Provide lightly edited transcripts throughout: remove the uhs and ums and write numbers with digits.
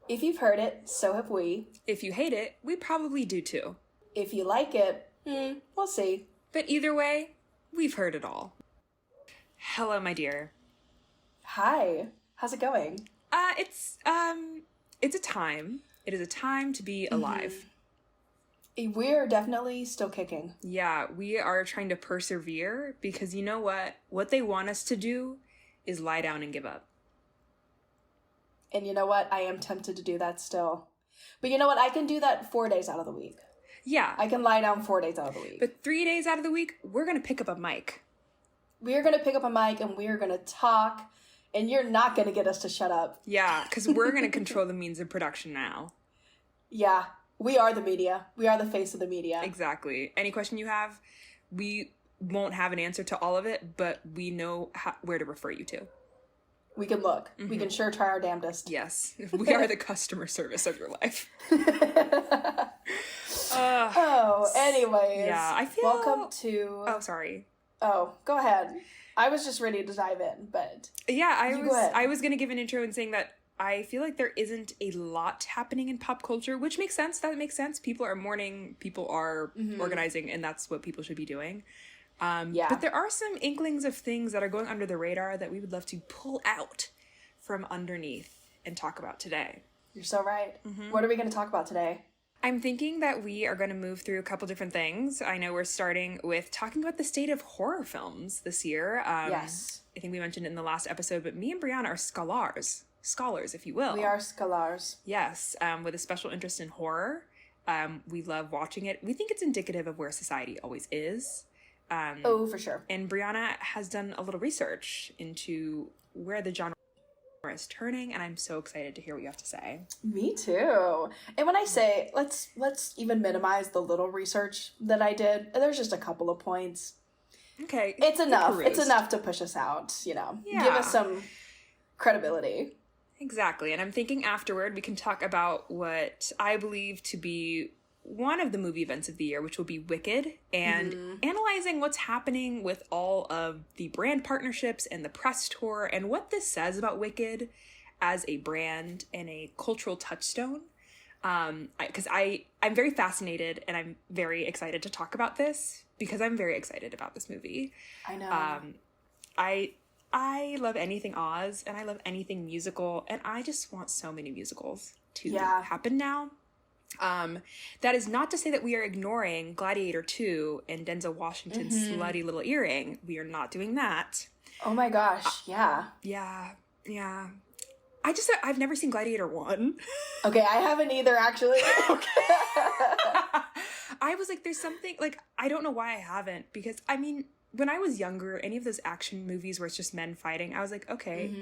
If you've heard it, so have we. If you hate it, we probably do too. If you like it, we'll see. But either way, we've heard it all. Hello, my dear. Hi. How's it going? It's a time. It is a time to be alive. We're definitely still kicking. Yeah, we are trying to persevere because you know what? What they want us to do is lie down and give up. And you know what? I am tempted to do that still. But you know what? I can do that 4 days out of the week. Yeah. I can lie down 4 days out of the week. But 3 days out of the week, we're going to pick up a mic. We're going to pick up a mic and we're going to talk. And you're not going to get us to shut up. Yeah, because we're going to control the means of production now. Yeah. We are the media. We are the face of the media. Exactly. Any question you have, we won't have an answer to all of it, but we know where to refer you to. We can look. We can sure try our damnedest. Yes. We are the customer service of your life. Anyways. Yeah, I feel... Welcome to... Oh, sorry. Oh, go ahead. I was just ready to dive in, but... Yeah, I was going to give an intro and saying that I feel like there isn't a lot happening in pop culture, which makes sense. That makes sense. People are mourning, people are organizing, and that's what people should be doing. But there are some inklings of things that are going under the radar that we would love to pull out from underneath and talk about today. You're so right. What are we going to talk about today? I'm thinking that we are going to move through a couple different things. I know we're starting with talking about the state of horror films this year. Yes. I think we mentioned it in the last episode, but me and Briyana are scholars, if you will. We are scholars. Yes, with a special interest in horror. We love watching it. We think it's indicative of where society always is. For sure. And Briyana has done a little research into where the genre is turning, and I'm so excited to hear what you have to say. Me too. And when I say, let's even minimize the little research that I did, there's just a couple of points. Okay. It's enough. It's enough to push us out, Give us some credibility. Exactly. And I'm thinking afterward we can talk about what I believe to be one of the movie events of the year, which will be Wicked, and analyzing what's happening with all of the brand partnerships and the press tour and what this says about Wicked as a brand and a cultural touchstone. Because I'm very fascinated and I'm very excited to talk about this because I'm very excited about this movie. I know. I love anything Oz and I love anything musical, and I just want so many musicals to happen now. That is not to say that we are ignoring Gladiator 2 and Denzel Washington's slutty little earring. We are not doing that. Oh my gosh, yeah. Yeah. I've never seen Gladiator 1. Okay, I haven't either, actually. Okay. I was like, there's something, like, I don't know why I haven't, because, I mean, when I was younger, any of those action movies where it's just men fighting, I was like, okay,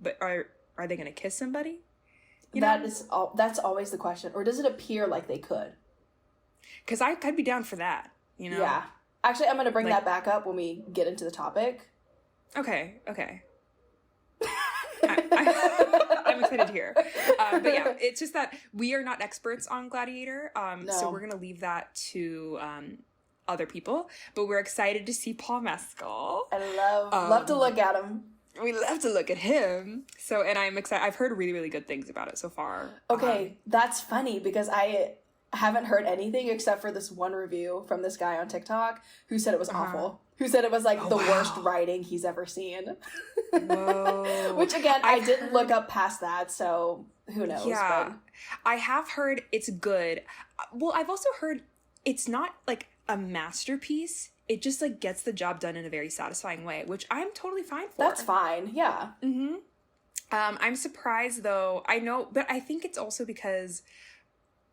but are they going to kiss somebody? That's always the question. Or does it appear like they could? Because I'd be down for that, Yeah. Actually, I'm going to bring that back up when we get into the topic. Okay. I'm excited to hear. But yeah, it's just that we are not experts on Gladiator. So we're going to leave that to other people. But we're excited to see Paul Mescal. I love to look at him. We love to look at him. So, and I'm excited. I've heard really, really good things about it so far. Okay, that's funny because I haven't heard anything except for this one review from this guy on TikTok who said it was awful. Who said it was like the worst writing he's ever seen. Whoa. Which again, I didn't look up past that, so who knows. Yeah. But... I have heard it's good. Well, I've also heard it's not like a masterpiece. It just like gets the job done in a very satisfying way, which I'm totally fine for. That's fine, yeah. I'm surprised though. I know, but I think it's also because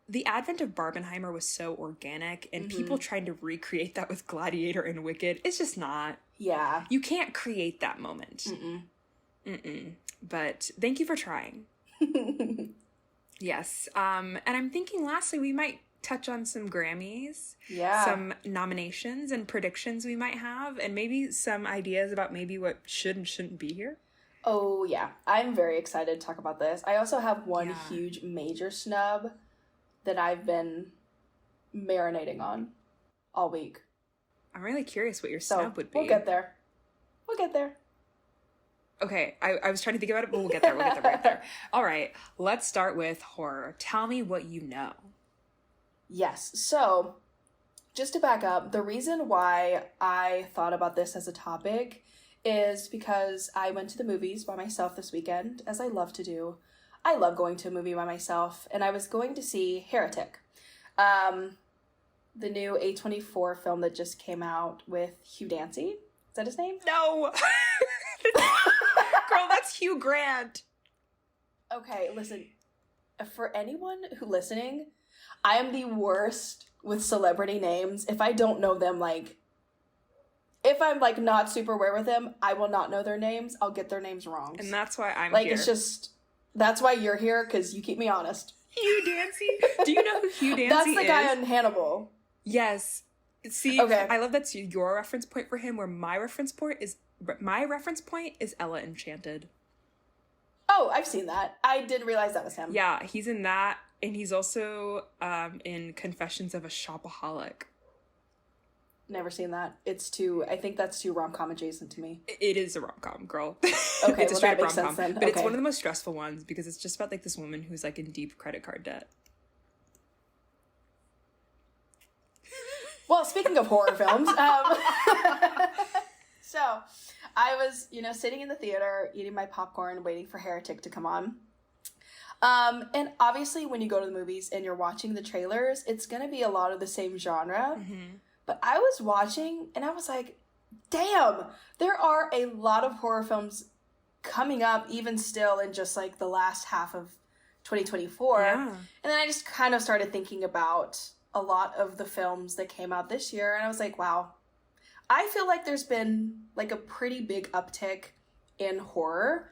the advent of Barbenheimer was so organic, and people trying to recreate that with Gladiator and Wicked, it's just not. Yeah. You can't create that moment. But thank you for trying. Yes. And I'm thinking lastly, we might touch on some Grammys, some nominations and predictions we might have, and maybe some ideas about maybe what should and shouldn't be here. Oh, yeah. I'm very excited to talk about this. I also have one huge major snub that I've been marinating on all week. I'm really curious what your snub would be. We'll get there. Okay, I was trying to think about it, but we'll get there. We'll get there. All right, let's start with horror. Tell me what you know. Yes. So, just to back up, the reason why I thought about this as a topic is because I went to the movies by myself this weekend, as I love to do. I love going to a movie by myself, and I was going to see Heretic, the new A24 film that just came out with Hugh Dancy. Is that his name? No! Girl, that's Hugh Grant. Okay, listen, for anyone who listening, I am the worst with celebrity names. If I don't know them, like, if I'm, like, not super aware with them, I will not know their names. I'll get their names wrong. And that's why I'm like, here. It's just, that's why you're here, because you keep me honest. Hugh Dancy? Do you know who Hugh Dancy is? That's the guy on Hannibal. Yes. See, okay. I love that's your reference point for him, where my reference point is Ella Enchanted. Oh, I've seen that. I didn't realize that was him. Yeah, he's in that, and he's also in Confessions of a Shopaholic. Never seen that. I think that's too rom-com adjacent to me. It is a rom-com, girl. Okay, It's a straight that makes rom-com, sense then. but it's one of the most stressful ones because it's just about like this woman who's like in deep credit card debt. Well, speaking of horror films, so I was, sitting in the theater, eating my popcorn, waiting for Heretic to come on. And obviously when you go to the movies and you're watching the trailers, it's going to be a lot of the same genre. Mm-hmm. But I was watching and I was like, damn, there are a lot of horror films coming up even still in just like the last half of 2024. Yeah. And then I just kind of started thinking about a lot of the films that came out this year. And I was like, wow, I feel like there's been like a pretty big uptick in horror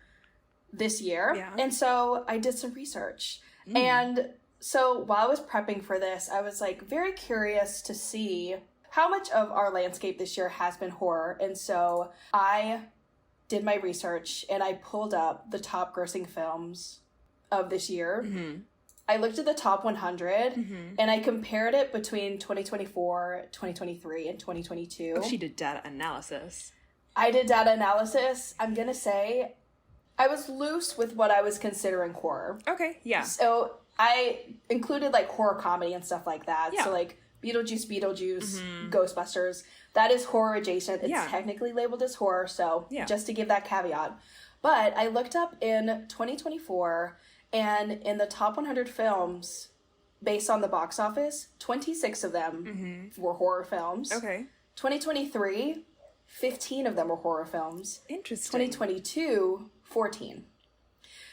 this year. Yeah. And so I did some research. And so while I was prepping for this, I was like very curious to see how much of our landscape this year has been horror. And so I did my research and I pulled up the top grossing films of this year. Mm-hmm. I looked at the top 100 and I compared it between 2024, 2023, and 2022. Oh, she did data analysis. I did data analysis. I'm going to say I was loose with what I was considering horror. Okay, yeah. So I included like horror comedy and stuff like that. Yeah. So like Beetlejuice, Ghostbusters. That is horror adjacent. It's technically labeled as horror. So just to give that caveat. But I looked up in 2024 and in the top 100 films based on the box office, 26 of them were horror films. Okay. 2023, 15 of them were horror films. Interesting. 2022, 14.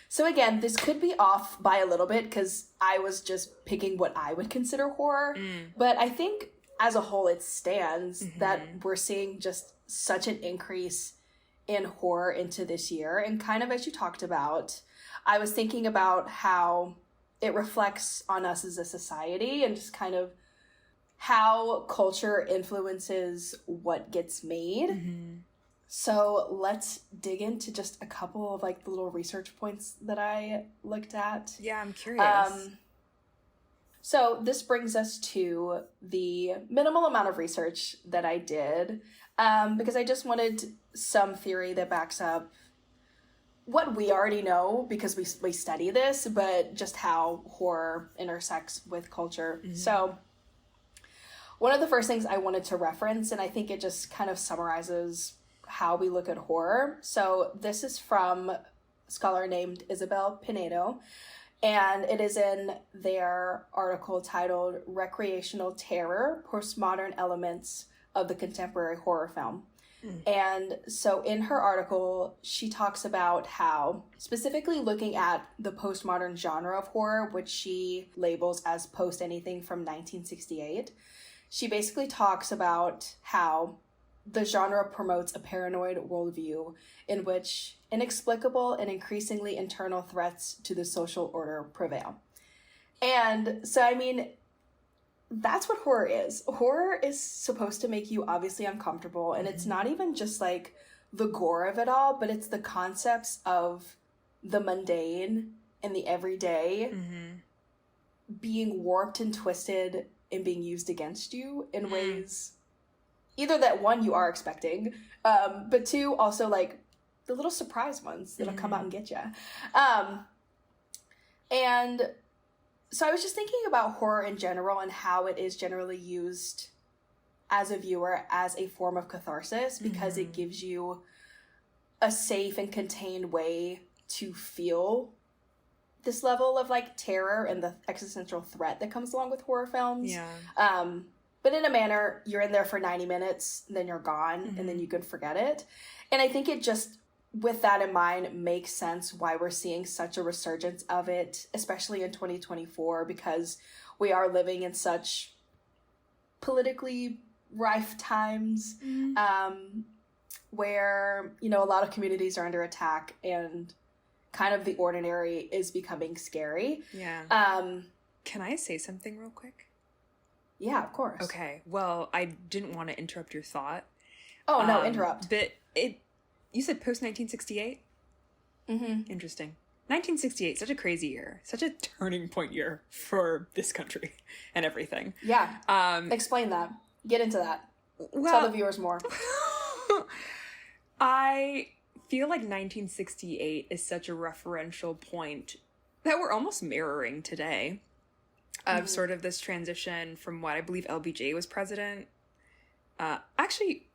So again, this could be off by a little bit because I was just picking what I would consider horror. But I think as a whole it stands that we're seeing just such an increase in horror into this year. And kind of as you talked about, I was thinking about how it reflects on us as a society and just kind of how culture influences what gets made. So let's dig into just a couple of like the little research points that I looked at. Yeah, I'm curious. So this brings us to the minimal amount of research that I did, because I just wanted some theory that backs up what we already know because we study this, but just how horror intersects with culture. So one of the first things I wanted to reference, and I think it just kind of summarizes how we look at horror. So this is from a scholar named Isabel Pinedo, and it is in their article titled Recreational Terror, Postmodern Elements of the Contemporary Horror Film. And so in her article, she talks about how, specifically looking at the postmodern genre of horror, which she labels as post anything from 1968, she basically talks about how the genre promotes a paranoid worldview in which inexplicable and increasingly internal threats to the social order prevail. And so, I mean, that's what horror is. Horror is supposed to make you obviously uncomfortable, and it's not even just like the gore of it all, but it's the concepts of the mundane and the everyday being warped and twisted and being used against you in ways either that, one, you are expecting, but two, also like the little surprise ones that'll come out and get you. And so I was just thinking about horror in general and how it is generally used as a viewer as a form of catharsis, because it gives you a safe and contained way to feel this level of like terror and the existential threat that comes along with horror films. But in a manner, you're in there for 90 minutes, then you're gone, and then you can forget it. And I think it just, with that in mind, makes sense why we're seeing such a resurgence of it, especially in 2024, because we are living in such politically rife times, where, you know, a lot of communities are under attack and kind of the ordinary is becoming scary. Can I say something real quick? Yeah, of course. Okay, well, I didn't want to interrupt your thought. Oh, no, interrupt. But you said post-1968? Interesting. 1968, such a crazy year. Such a turning point year for this country and everything. Yeah. Explain that. Get into that. Well, tell the viewers more. I feel like 1968 is such a referential point that we're almost mirroring today. Of sort of this transition from what I believe LBJ was president. Actually,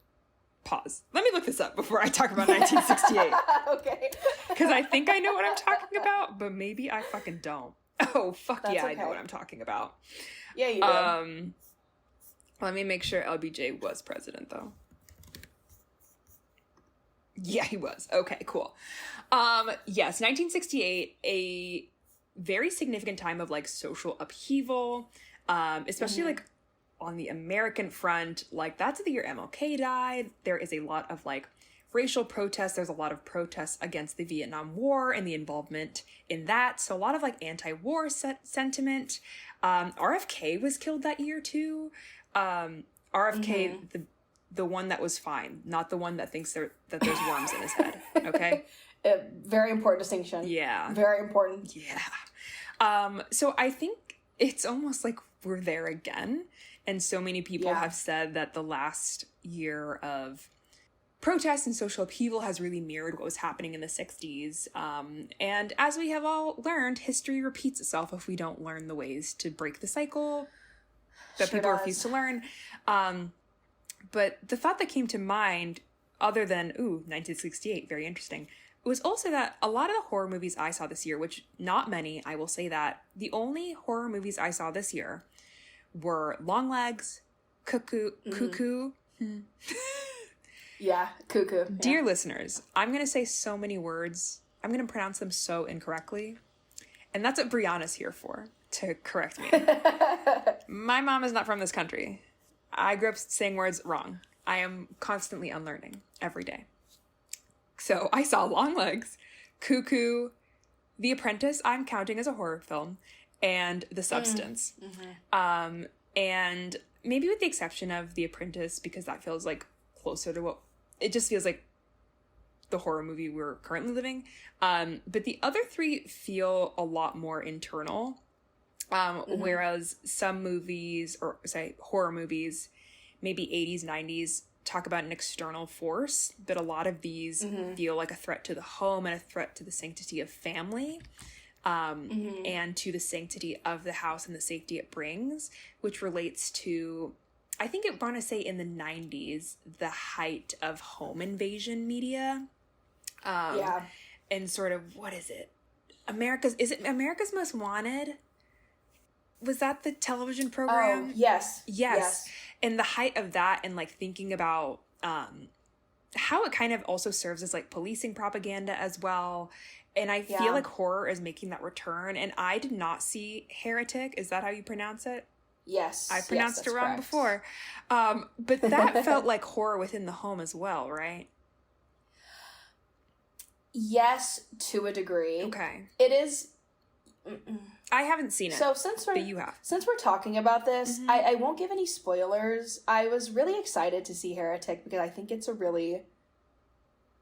pause. Let me look this up before I talk about 1968. Okay. Because I think I know what I'm talking about, but maybe I fucking don't. Oh, fuck. That's yeah, okay. I know what I'm talking about. Yeah, you do. Let me make sure LBJ was president, though. Yeah, he was. Okay, cool. Yes, 1968, a very significant time of like social upheaval, especially like on the American front. Like that's the year MLK died. There is a lot of like racial protests. There's a lot of protests against the Vietnam War and the involvement in that. So a lot of like anti-war sentiment. RFK was killed that year too. RFK, the one that was fine, not the one that thinks that there's worms in his head. Okay. Very important distinction. Yeah. Very important. Yeah. So I think it's almost like we're there again. And so many people have said that the last year of protest and social upheaval has really mirrored what was happening in the 60s. And as we have all learned, history repeats itself if we don't learn the ways to break the cycle that people refuse to learn. But the thought that came to mind, other than, 1968, very interesting, was also that a lot of the horror movies I saw this year, which not many, I will say that, the only horror movies I saw this year were Longlegs, Cuckoo. Yeah, Cuckoo. Dear listeners, I'm going to say so many words. I'm going to pronounce them so incorrectly. And that's what Briyana's here for, to correct me. My mom is not from this country. I grew up saying words wrong. I am constantly unlearning every day. So I saw Longlegs, Cuckoo, The Apprentice, I'm counting as a horror film, and The Substance. And maybe with the exception of The Apprentice, because that feels like closer to what, it just feels like the horror movie we're currently living. But the other three feel a lot more internal. Whereas some movies, or say horror movies, maybe 80s, 90s, talk about an external force, but a lot of these feel like a threat to the home and a threat to the sanctity of family, and to the sanctity of the house and the safety it brings, which relates to, I think I want to say in the 90s, the height of home invasion media. And sort of, what is it? Is it America's Most Wanted? Was that the television program? Oh, yes. And the height of that, and like thinking about how it kind of also serves as like policing propaganda as well. And I feel like horror is making that return. And I did not see Heretic. Is that how you pronounce it? Yes. I pronounced it wrong before. But that felt like horror within the home as well, right? Yes, to a degree. Okay. It is. I haven't seen it. So but you have. Since we're talking about this, I won't give any spoilers. I was really excited to see Heretic because I think it's a really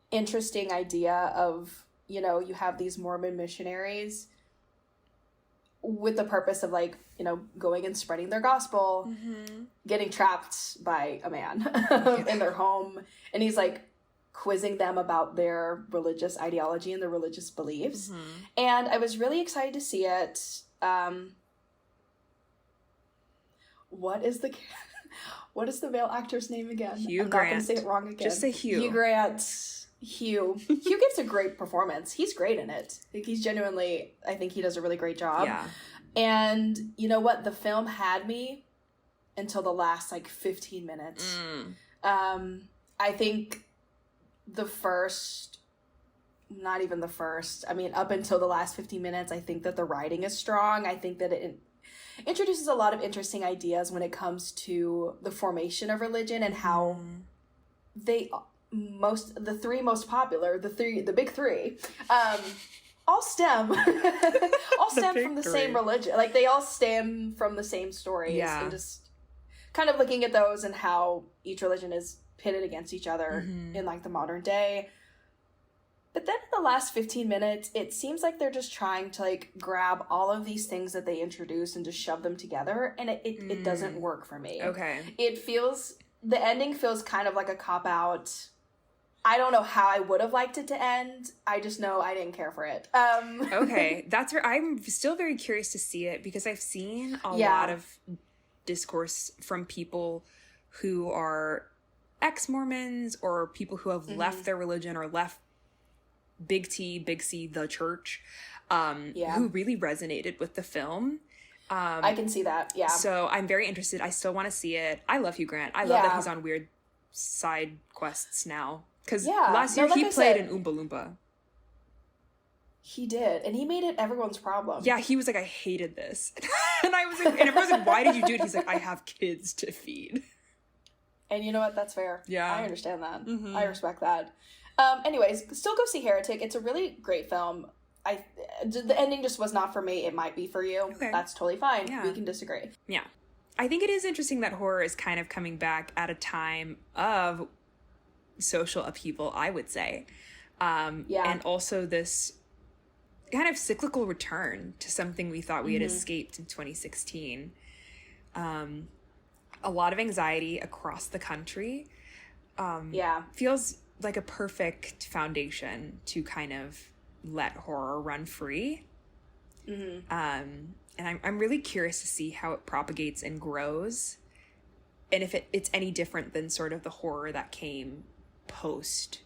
interesting idea of, you know, you have these Mormon missionaries with the purpose of like, you know, going and spreading their gospel, getting trapped by a man in their home. And he's like quizzing them about their religious ideology and their religious beliefs. And I was really excited to see it. What is the male actor's name again? Hugh I'm Grant. not going to say it wrong again. Just say Hugh. Hugh Grant. Hugh gives a great performance. He's great in it. Like, he's genuinely, I think he does a really great job. Yeah. And you know what? The film had me until the last, like, 15 minutes. I think not even the first, I mean, up until the last 15 minutes, I think that the writing is strong. I think that it introduces a lot of interesting ideas when it comes to the formation of religion and how the three most popular, the big three, all stem from the same religion. Like, they all stem from the same stories. Yeah. And just kind of looking at those and how each religion is pitted against each other in, like, the modern day. But then in the last 15 minutes, it seems like they're just trying to, like, grab all of these things that they introduce and just shove them together, and it doesn't work for me. Okay. The ending feels kind of like a cop-out. I don't know how I would have liked it to end. I just know I didn't care for it. Okay. That's where I'm still very curious to see it, because I've seen a lot of discourse from people who are ex-Mormons or people who have left their religion or left Big T, Big C, the church, who really resonated with the film. I can see that, yeah. So I'm very interested. I still want to see it. I love Hugh Grant. I love that he's on weird side quests now. Because last year he played in Oompa Loompa. He did, and he made it everyone's problem. Yeah, he was like, I hated this. And I was like, and everyone's like, why did you do it? He's like, I have kids to feed. And you know what? That's fair. Yeah. I understand that. I respect that. Anyways, still go see Heretic. It's a really great film. The ending just was not for me. It might be for you. Okay. That's totally fine. Yeah. We can disagree. Yeah. I think it is interesting that horror is kind of coming back at a time of social upheaval, I would say. And also this kind of cyclical return to something we thought we had escaped in 2016. A lot of anxiety across the country. Feels like a perfect foundation to kind of let horror run free. And I'm really curious to see how it propagates and grows, and if it's any different than sort of the horror that came post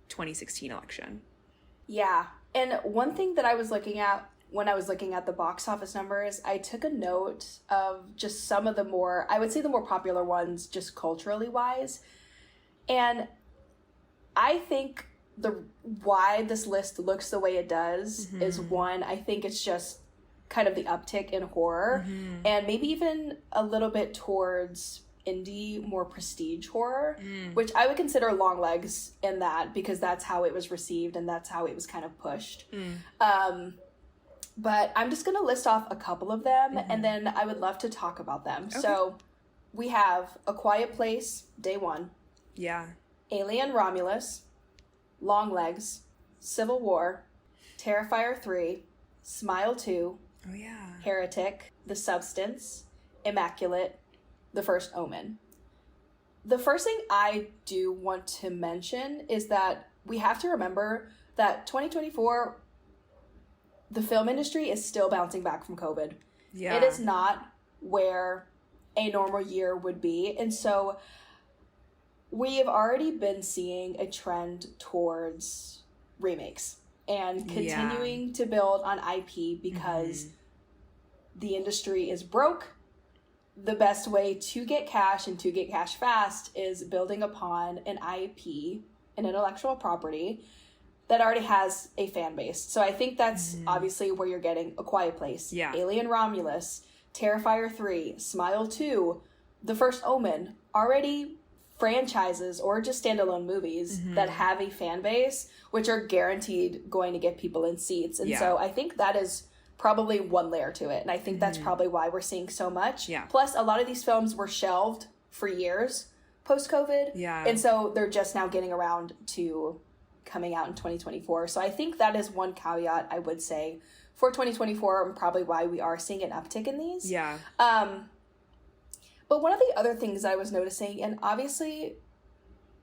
2016 election. Yeah. And one thing that I was looking at when I was looking at the box office numbers, I took a note of just some of the more, I would say the more popular ones, just culturally wise. And I think why this list looks the way it does is, one, I think it's just kind of the uptick in horror, and maybe even a little bit towards indie, more prestige horror, which I would consider Long Legs in that, because that's how it was received and that's how it was kind of pushed. But I'm just going to list off a couple of them, and then I would love to talk about them. Okay. So we have A Quiet Place, Day One. Yeah. Alien Romulus, Long Legs, Civil War, Terrifier 3, Smile 2, oh yeah, Heretic, The Substance, Immaculate, The First Omen. The first thing I do want to mention is that we have to remember that 2024, the film industry is still bouncing back from COVID. Yeah. It is not where a normal year would be. And so we have already been seeing a trend towards remakes and continuing to build on IP because the industry is broke. The best way to get cash and to get cash fast is building upon an IP, an intellectual property, that already has a fan base. So I think that's obviously where you're getting A Quiet Place, Alien Romulus, Terrifier 3, Smile 2, The First Omen, already franchises or just standalone movies that have a fan base, which are guaranteed going to get people in seats. And so I think that is probably one layer to it. And I think that's probably why we're seeing so much. Yeah. Plus, a lot of these films were shelved for years post-COVID. Yeah. And so they're just now getting around to coming out in 2024. So I think that is one caveat I would say for 2024, and probably why we are seeing an uptick in these. Yeah. But one of the other things I was noticing, and obviously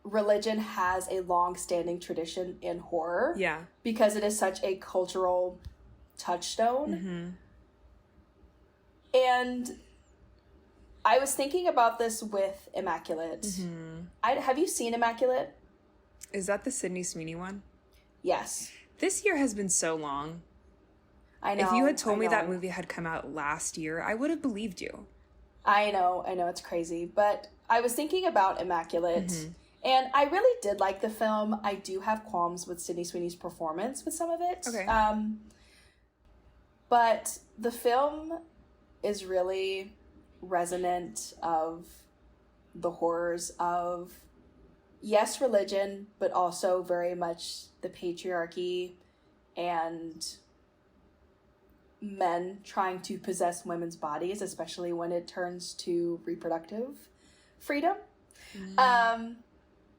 religion has a long-standing tradition in horror. Yeah. Because it is such a cultural touchstone. And I was thinking about this with Immaculate. Have you seen Immaculate? Is that the Sydney Sweeney one? Yes. This year has been so long. I know. If you had told me that movie had come out last year, I would have believed you. I know, it's crazy. But I was thinking about Immaculate, and I really did like the film. I do have qualms with Sydney Sweeney's performance with some of it. Okay. But the film is really resonant of the horrors of, yes, religion, but also very much the patriarchy and men trying to possess women's bodies, especially when it turns to reproductive freedom.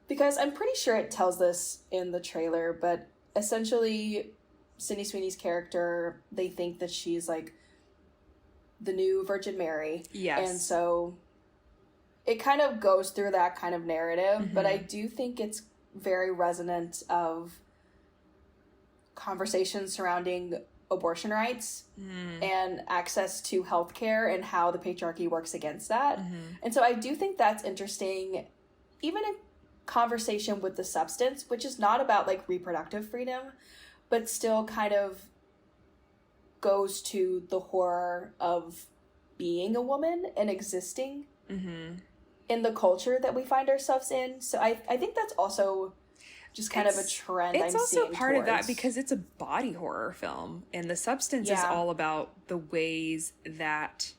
Because I'm pretty sure it tells this in the trailer, but essentially Sydney Sweeney's character, they think that she's like the new Virgin Mary. Yes. And so it kind of goes through that kind of narrative, but I do think it's very resonant of conversations surrounding abortion rights and access to healthcare and how the patriarchy works against that. And so I do think that's interesting, even in conversation with the substance, which is not about like reproductive freedom, but still kind of goes to the horror of being a woman and existing in the culture that we find ourselves in. So I think that's also just kind of a trend I'm seeing. It's also part of that because it's a body horror film, and the substance is all about the ways that,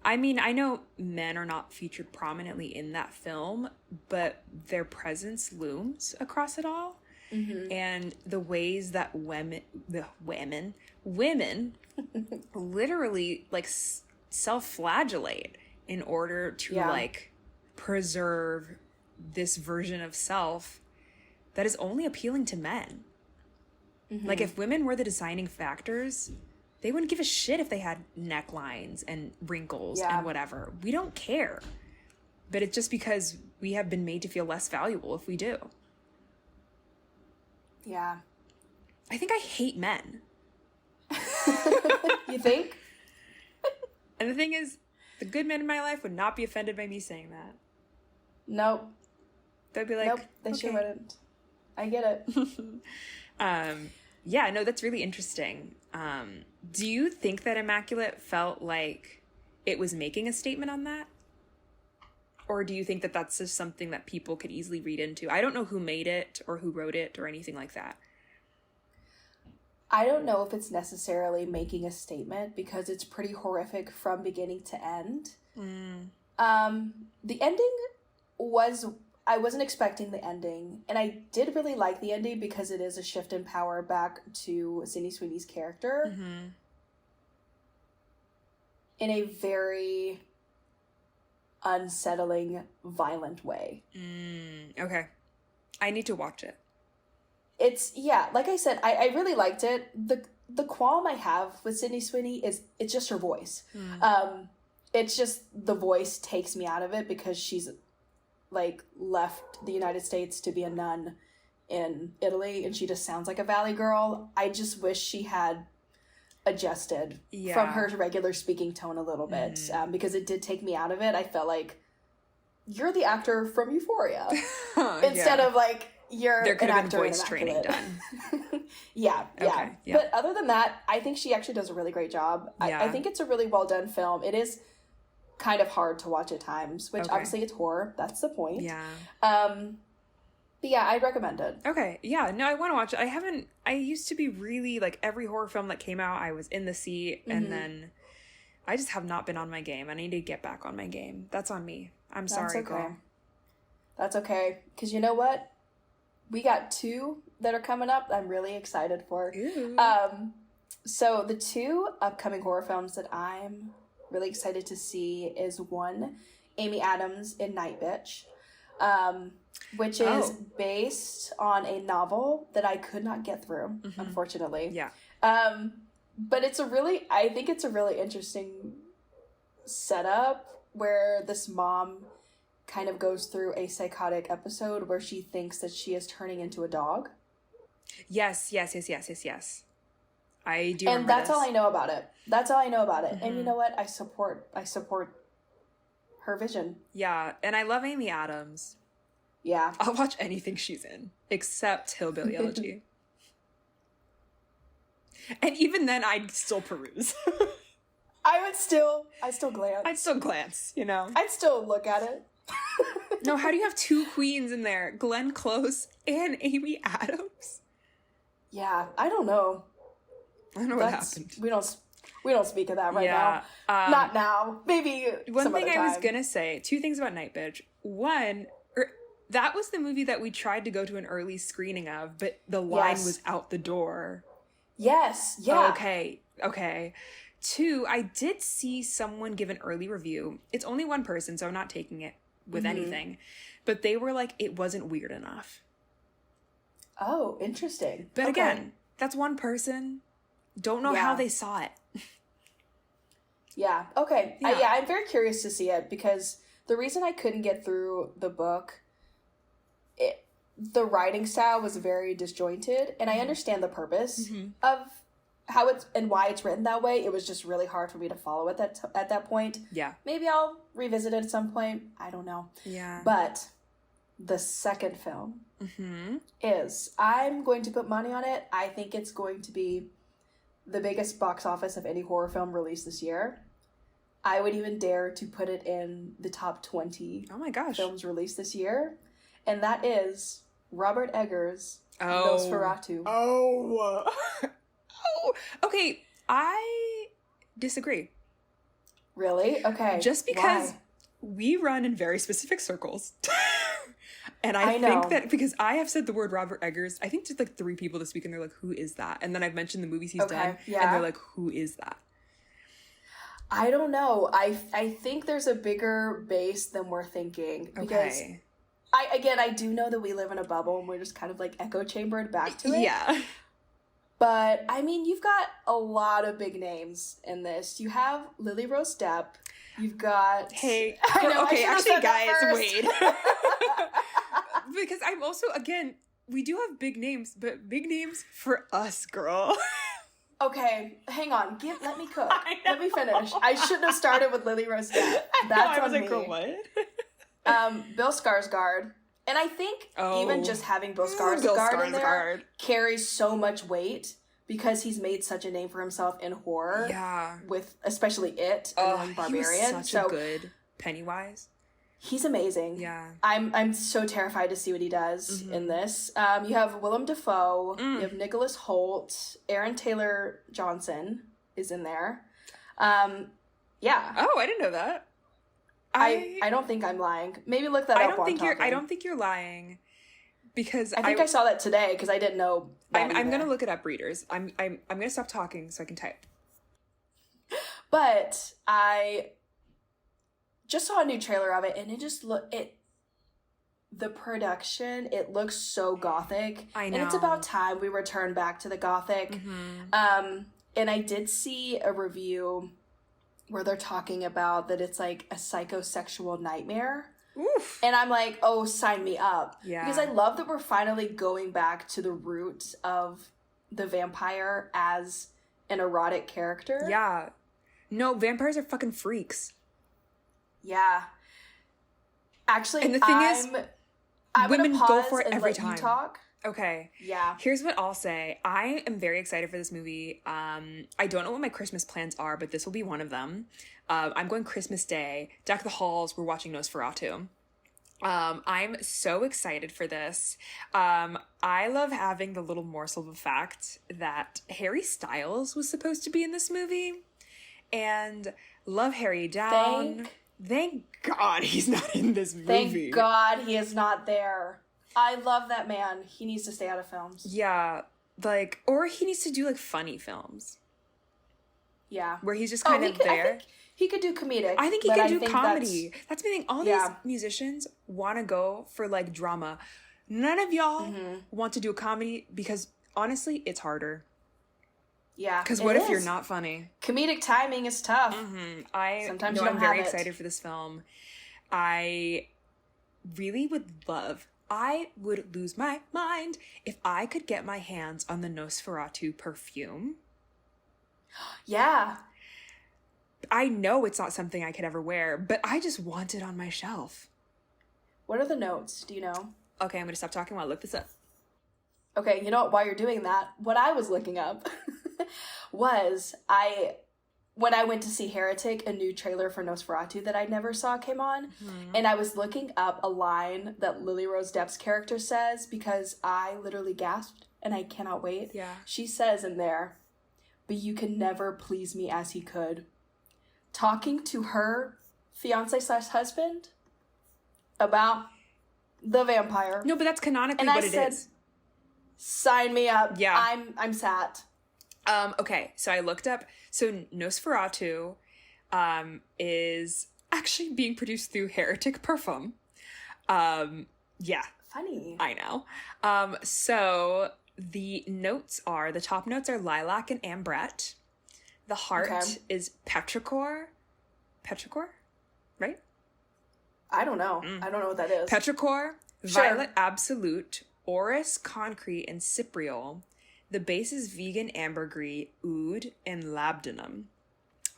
I mean, I know men are not featured prominently in that film, but their presence looms across it all. And the ways that women literally like self-flagellate in order to like preserve this version of self that is only appealing to men. Like, if women were the deciding factors, they wouldn't give a shit if they had necklines and wrinkles and whatever. We don't care. But it's just because we have been made to feel less valuable if we do. Yeah. I think I hate men. You think? And the thing is, the good men in my life would not be offended by me saying that. Nope. They'd be like, nope, they sure wouldn't. I get it. Yeah, no, that's really interesting. Do you think that Immaculate felt like it was making a statement on that? Or do you think that that's just something that people could easily read into? I don't know who made it or who wrote it or anything like that. I don't know if it's necessarily making a statement because it's pretty horrific from beginning to end. The ending was... I wasn't expecting the ending, and I did really like the ending because it is a shift in power back to Sydney Sweeney's character in a very unsettling, violent way. Okay. I need to watch it. It's, like I said, I really liked it. The qualm I have with Sydney Sweeney is it's just her voice. It's just the voice takes me out of it because she's like left the United States to be a nun in Italy and she just sounds like a valley girl. I just wish she had adjusted from her regular speaking tone a little bit because it did take me out of it. I felt like you're the actor from Euphoria instead of like you're there could an have actor been voice training done. Okay, but other than that, I think she actually does a really great job. I think it's a really well done film. It is kind of hard to watch at times, which obviously it's horror. That's the point. But yeah, I'd recommend it. Okay. Yeah. No, I want to watch it. I used to be really like every horror film that came out, I was in the seat and then I just have not been on my game. I need to get back on my game. That's on me. I'm sorry, girl. That's okay. Because you know what? We got 2 that are coming up I'm really excited for. Ooh. So the 2 upcoming horror films that I'm really excited to see is one, Amy Adams in Night Bitch, which is based on a novel that I could not get through, unfortunately. Yeah. But I think it's a really interesting setup where this mom kind of goes through a psychotic episode where she thinks that she is turning into a dog. Yes. I do. And that's all I know about it. Mm-hmm. And you know what? I support her vision. Yeah, and I love Amy Adams. Yeah. I'll watch anything she's in, except Hillbilly Elegy. And even then, I'd still peruse. I still glance. I'd still glance, you know? I'd still look at it. No, how do you have two queens in there? Glenn Close and Amy Adams? Yeah, I don't know. I don't know what happened. We don't speak of that right now. Not now. Maybe one thing other time. I was gonna say, two things about Night Bitch. One, that was the movie that we tried to go to an early screening of, but the line was out the door. Yes. Yeah. Okay. Two, I did see someone give an early review. It's only one person, so I'm not taking it with anything. But they were like, it wasn't weird enough. Oh, interesting. But again, that's one person. Don't know how they saw it. Yeah. Okay. Yeah. I'm very curious to see it because the reason I couldn't get through the book, the writing style was very disjointed, and I understand the purpose of how it's and why it's written that way. It was just really hard for me to follow it at that point. Yeah. Maybe I'll revisit it at some point. I don't know. Yeah. But the second film is, I'm going to put money on it. I think it's going to be the biggest box office of any horror film released this year. I would even dare to put it in the top 20 films released this year. And that is Robert Eggers' Nosferatu. Oh, okay. I disagree. Really? Okay. Just because we run in very specific circles. And I think that because I have said the word Robert Eggers, I think just like 3 people this week, and they're like, who is that? And then I've mentioned the movies he's done, and they're like, who is that? I don't know. I think there's a bigger base than we're thinking. Because I do know that we live in a bubble, and we're just kind of like echo chambered back to it. Yeah. But, I mean, you've got a lot of big names in this. You have Lily Rose Depp. You've got... Hey. I know, okay, actually, guys, wait. wait. Because I'm also, again, we do have big names, but big names for us, girl. Okay, hang on. Let me cook. Let me finish. I shouldn't have started with Lily Rose Depp. That's on me. Girl, what? Bill Skarsgård. And I think even just having Bill Skarsgård in there carries so much weight because he's made such a name for himself in horror. Yeah. With especially It and then Barbarian. He was such a good Pennywise. He's amazing. Yeah. I'm so terrified to see what he does in this. You have Willem Dafoe. You have Nicholas Hoult. Aaron Taylor Johnson is in there. Yeah. Oh, I didn't know that. I don't think I'm lying. Maybe look that up. I don't think you're lying, because I think I saw that today because I didn't know. I'm gonna look it up, readers. I'm gonna stop talking so I can type. But I just saw a new trailer of it, and it just the production, it looks so gothic. I know. And it's about time we return back to the gothic. And I did see a review where they're talking about that it's like a psychosexual nightmare. Oof. And I'm like, oh, sign me up. Yeah. Because I love that we're finally going back to the roots of the vampire as an erotic character. Yeah. No, vampires are fucking freaks. Yeah. Actually, and the thing is, women go for it every time. You talk. Okay. Yeah. Here's what I'll say. I am very excited for this movie. I don't know what my Christmas plans are, but this will be one of them. I'm going Christmas Day. Deck the halls. We're watching Nosferatu. I'm so excited for this. I love having the little morsel of a fact that Harry Styles was supposed to be in this movie. And love Harry down. Thank God he's not in this movie. Thank God he is not there. I love that man. He needs to stay out of films. Yeah, like, or he needs to do like funny films. Yeah, where he's just kind of there. I think he could do comedic. I think he could do comedy. That's the thing. All these musicians want to go for like drama. None of y'all want to do a comedy because honestly, it's harder. Yeah, because what if you're not funny? Comedic timing is tough. I'm very excited for this film. really would love, I would lose my mind if I could get my hands on the Nosferatu perfume. Yeah. I know it's not something I could ever wear, but I just want it on my shelf. What are the notes? Do you know? Okay, I'm going to stop talking while I look this up. Okay, you know what? While you're doing that, what I was looking up was when I went to see Heretic, a new trailer for Nosferatu that I never saw came on, and I was looking up a line that Lily Rose Depp's character says because I literally gasped and I cannot wait. Yeah. She says in there, "But you can never please me as he could." Talking to her fiance/husband about the vampire. No, but that's canonically and what I it said, is. Sign me up. Yeah. I'm sat. Okay, so I looked up. So Nosferatu is actually being produced through Heretic Parfum. Yeah. Funny. I know. So the top notes are lilac and ambrette. The heart is petrichor. Petrichor? Right? I don't know. I don't know what that is. Petrichor, violet absolute, orris, concrete, and cypriol. The base is vegan ambergris, oud, and labdanum.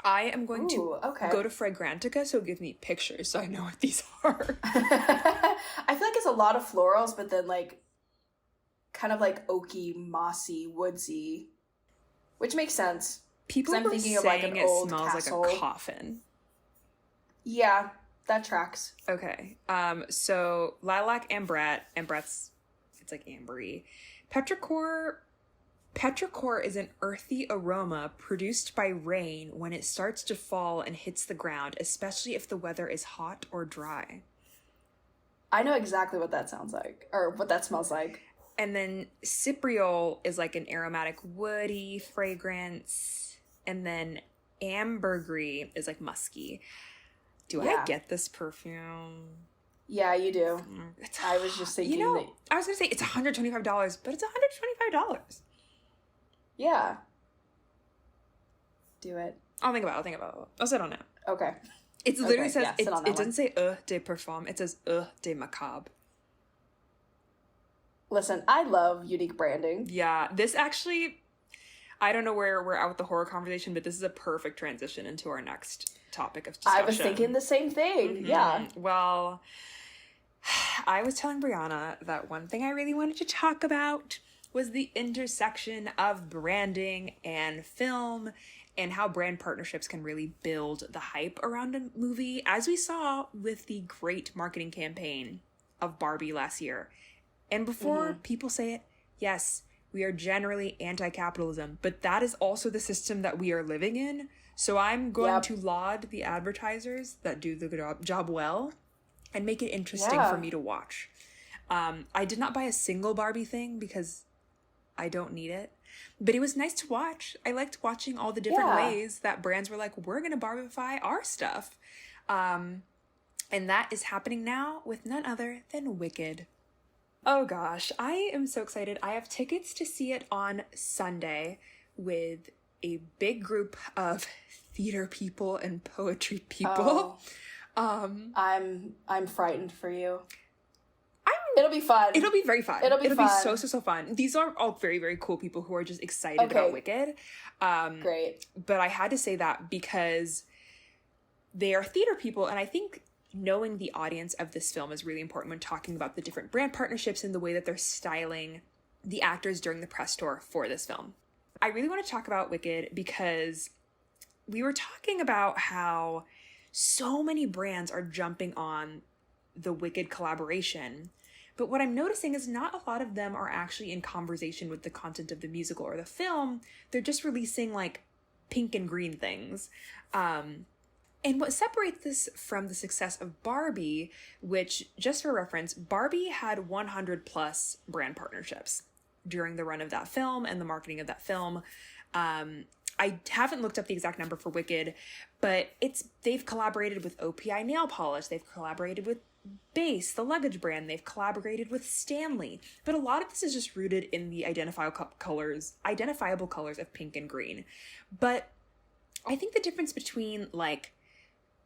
I am going to go to Fragrantica, so give me pictures so I know what these are. I feel like it's a lot of florals, but then like kind of like oaky, mossy, woodsy, which makes sense. People I'm were thinking saying of like an it old smells castle. like a coffin. Yeah, that tracks. Okay. So lilac ambrette. Ambrette's, it's like ambery. Petrichor is an earthy aroma produced by rain when it starts to fall and hits the ground, especially if the weather is hot or dry. I know exactly what that sounds like, or what that smells like. And then cypriol is like an aromatic woody fragrance. And then ambergris is like musky. Do I get this perfume? Yeah, you do. I was just thinking that... I was going to say it's $125, but it's $125. Yeah. Do it. I'll think about it. I'll sit on it. Okay. It literally says, it doesn't say de parfum, it says de macabre. Listen, I love unique branding. Yeah, this actually, I don't know where we're at with the horror conversation, but this is a perfect transition into our next topic of discussion. I was thinking the same thing. Mm-hmm. Yeah. Well, I was telling Briyana that one thing I really wanted to talk about was the intersection of branding and film and how brand partnerships can really build the hype around a movie, as we saw with the great marketing campaign of Barbie last year. And before people say it, yes, we are generally anti-capitalism, but that is also the system that we are living in. So I'm going to laud the advertisers that do the job well and make it interesting for me to watch. I did not buy a single Barbie thing because I don't need it, but it was nice to watch. I liked watching all the different ways that brands were like, we're going to Barbify our stuff. And that is happening now with none other than Wicked. Oh gosh, I am so excited. I have tickets to see it on Sunday with a big group of theater people and poetry people. I'm frightened for you. It'll be fun. It'll be very fun. It'll be so fun. These are all very, very cool people who are just excited about Wicked. Great. But I had to say that because they are theater people, and I think knowing the audience of this film is really important when talking about the different brand partnerships and the way that they're styling the actors during the press tour for this film. I really want to talk about Wicked because we were talking about how so many brands are jumping on the Wicked collaboration. But what I'm noticing is not a lot of them are actually in conversation with the content of the musical or the film. They're just releasing like pink and green things. And what separates this from the success of Barbie, which, just for reference, Barbie had 100 plus brand partnerships during the run of that film and the marketing of that film. I haven't looked up the exact number for Wicked, but they've collaborated with OPI nail polish. They've collaborated with Base, the luggage brand. They've collaborated with Stanley. But a lot of this is just rooted in the identifiable colors of pink and green. But I think the difference between like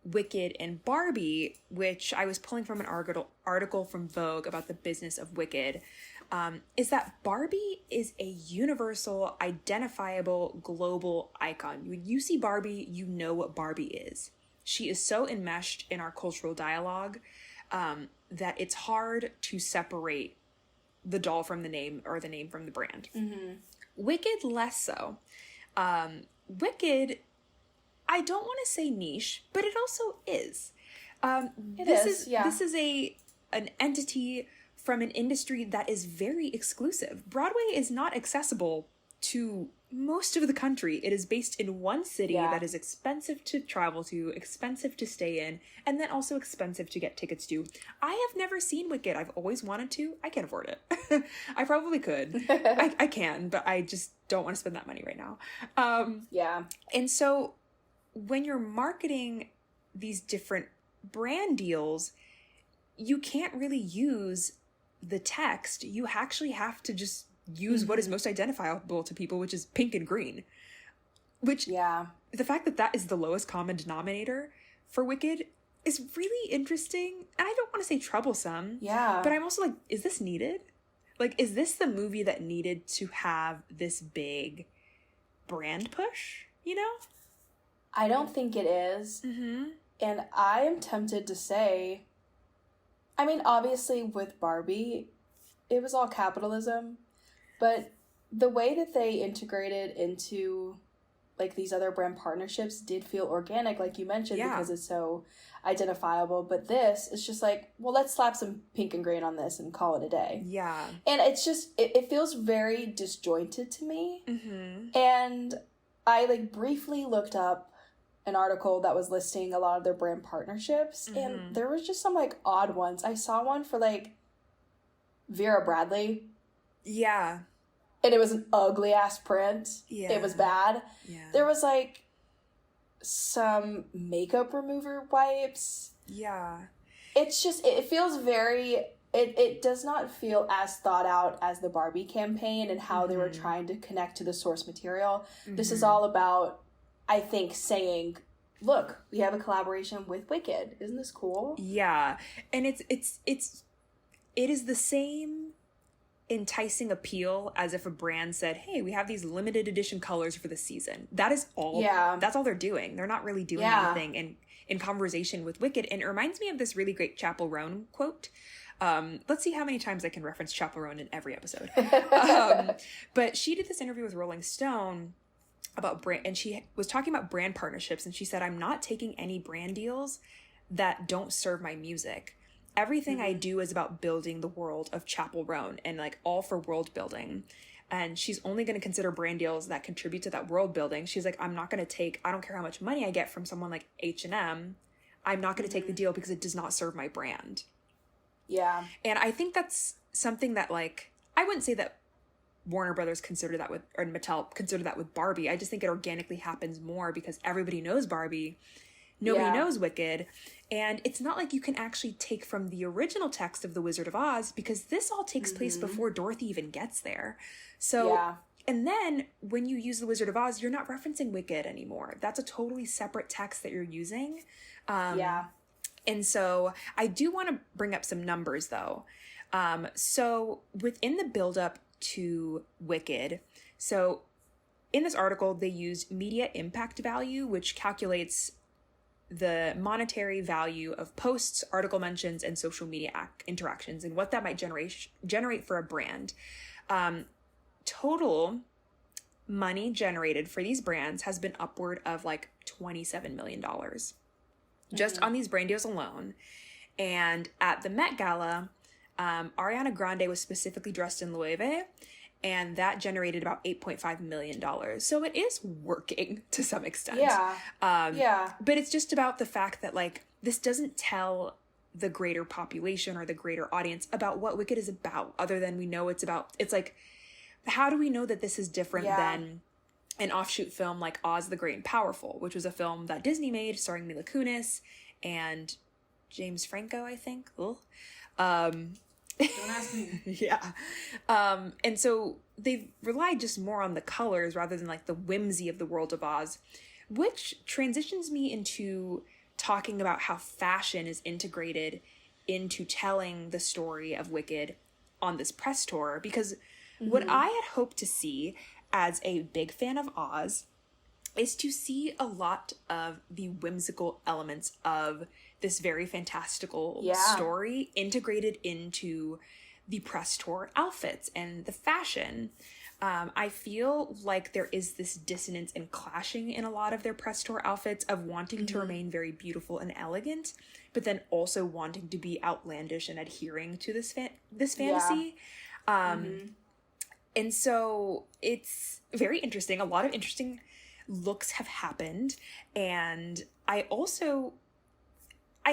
Wicked and Barbie, which I was pulling from an article from Vogue about the business of Wicked, is that Barbie is a universal, identifiable, global icon. When you see Barbie, you know what Barbie is. She is so enmeshed in our cultural dialogue that it's hard to separate the doll from the name or the name from the brand. Mm-hmm. Wicked, less so. Wicked, I don't want to say niche, but it also is. This is an entity from an industry that is very exclusive. Broadway is not accessible to most of the country. It is based in one city that is expensive to travel to, expensive to stay in, and then also expensive to get tickets to. I have never seen Wicked. I've always wanted to. I can't afford it. I probably could. I can, but I just don't want to spend that money right now. And so when you're marketing these different brand deals, you can't really use the text. You actually have to just use what is most identifiable to people, which is pink and green. Which, the fact that that is the lowest common denominator for Wicked is really interesting. And I don't want to say troublesome. Yeah. But I'm also like, is this needed? Like, is this the movie that needed to have this big brand push, you know? I don't think it is. Mm-hmm. And I am tempted to say, I mean, obviously with Barbie, it was all capitalism, but the way that they integrated into like these other brand partnerships did feel organic, like you mentioned, because it's so identifiable. But this is just like, well, let's slap some pink and green on this and call it a day. Yeah. And it's just, it feels very disjointed to me. Mm-hmm. And I like briefly looked up an article that was listing a lot of their brand partnerships, mm-hmm. and there was just some like odd ones. I saw one for like Vera Bradley. Yeah. And it was an ugly ass print. Yeah. It was bad. Yeah. There was like some makeup remover wipes. Yeah. It's just, it feels very, it does not feel as thought out as the Barbie campaign and how mm-hmm. they were trying to connect to the source material. Mm-hmm. This is all about, I think, saying, look, we have a collaboration with Wicked. Isn't this cool? Yeah. And it is the same enticing appeal as if a brand said, hey, we have these limited edition colors for the season. That is all. Yeah. That's all they're doing. They're not really doing anything in conversation with Wicked. And it reminds me of this really great Chappell Roan quote. Let's see how many times I can reference Chappell Roan in every episode. But she did this interview with Rolling Stone about brand, and she was talking about brand partnerships, and she said, I'm not taking any brand deals that don't serve my music. Everything mm-hmm. I do is about building the world of Chappell Roan and like all for world building. And she's only going to consider brand deals that contribute to that world building. She's like, I'm not going to take, I don't care how much money I get from someone like H&M. I'm not going to mm-hmm. take the deal because it does not serve my brand. Yeah. And I think that's something that like, I wouldn't say that Warner Brothers consider that with, or Mattel consider that with Barbie. I just think it organically happens more because everybody knows Barbie. Nobody knows Wicked. And it's not like you can actually take from the original text of The Wizard of Oz because this all takes mm-hmm. place before Dorothy even gets there. So, and then when you use The Wizard of Oz, you're not referencing Wicked anymore. That's a totally separate text that you're using. And so I do want to bring up some numbers though. So within the buildup to Wicked, so in this article, they used media impact value, which calculates the monetary value of posts, article mentions, and social media interactions, and what that might generate for a brand. Total money generated for these brands has been upward of like $27 million just on these brand deals alone. And at the Met Gala, Ariana Grande was specifically dressed in Loewe, and that generated about $8.5 million. So it is working to some extent. But it's just about the fact that, like, this doesn't tell the greater population or the greater audience about what Wicked is about, other than we know it's about, it's like, how do we know that this is different than an offshoot film like Oz the Great and Powerful, which was a film that Disney made starring Mila Kunis and James Franco, I think. Don't ask me. And so they've relied just more on the colors rather than like the whimsy of the world of Oz, which transitions me into talking about how fashion is integrated into telling the story of Wicked on this press tour, because what I had hoped to see as a big fan of Oz is to see a lot of the whimsical elements of this very fantastical story integrated into the press tour outfits and the fashion. I feel like there is this dissonance and clashing in a lot of their press tour outfits of wanting to remain very beautiful and elegant, but then also wanting to be outlandish and adhering to this fantasy. And so it's very interesting. A lot of interesting looks have happened. And I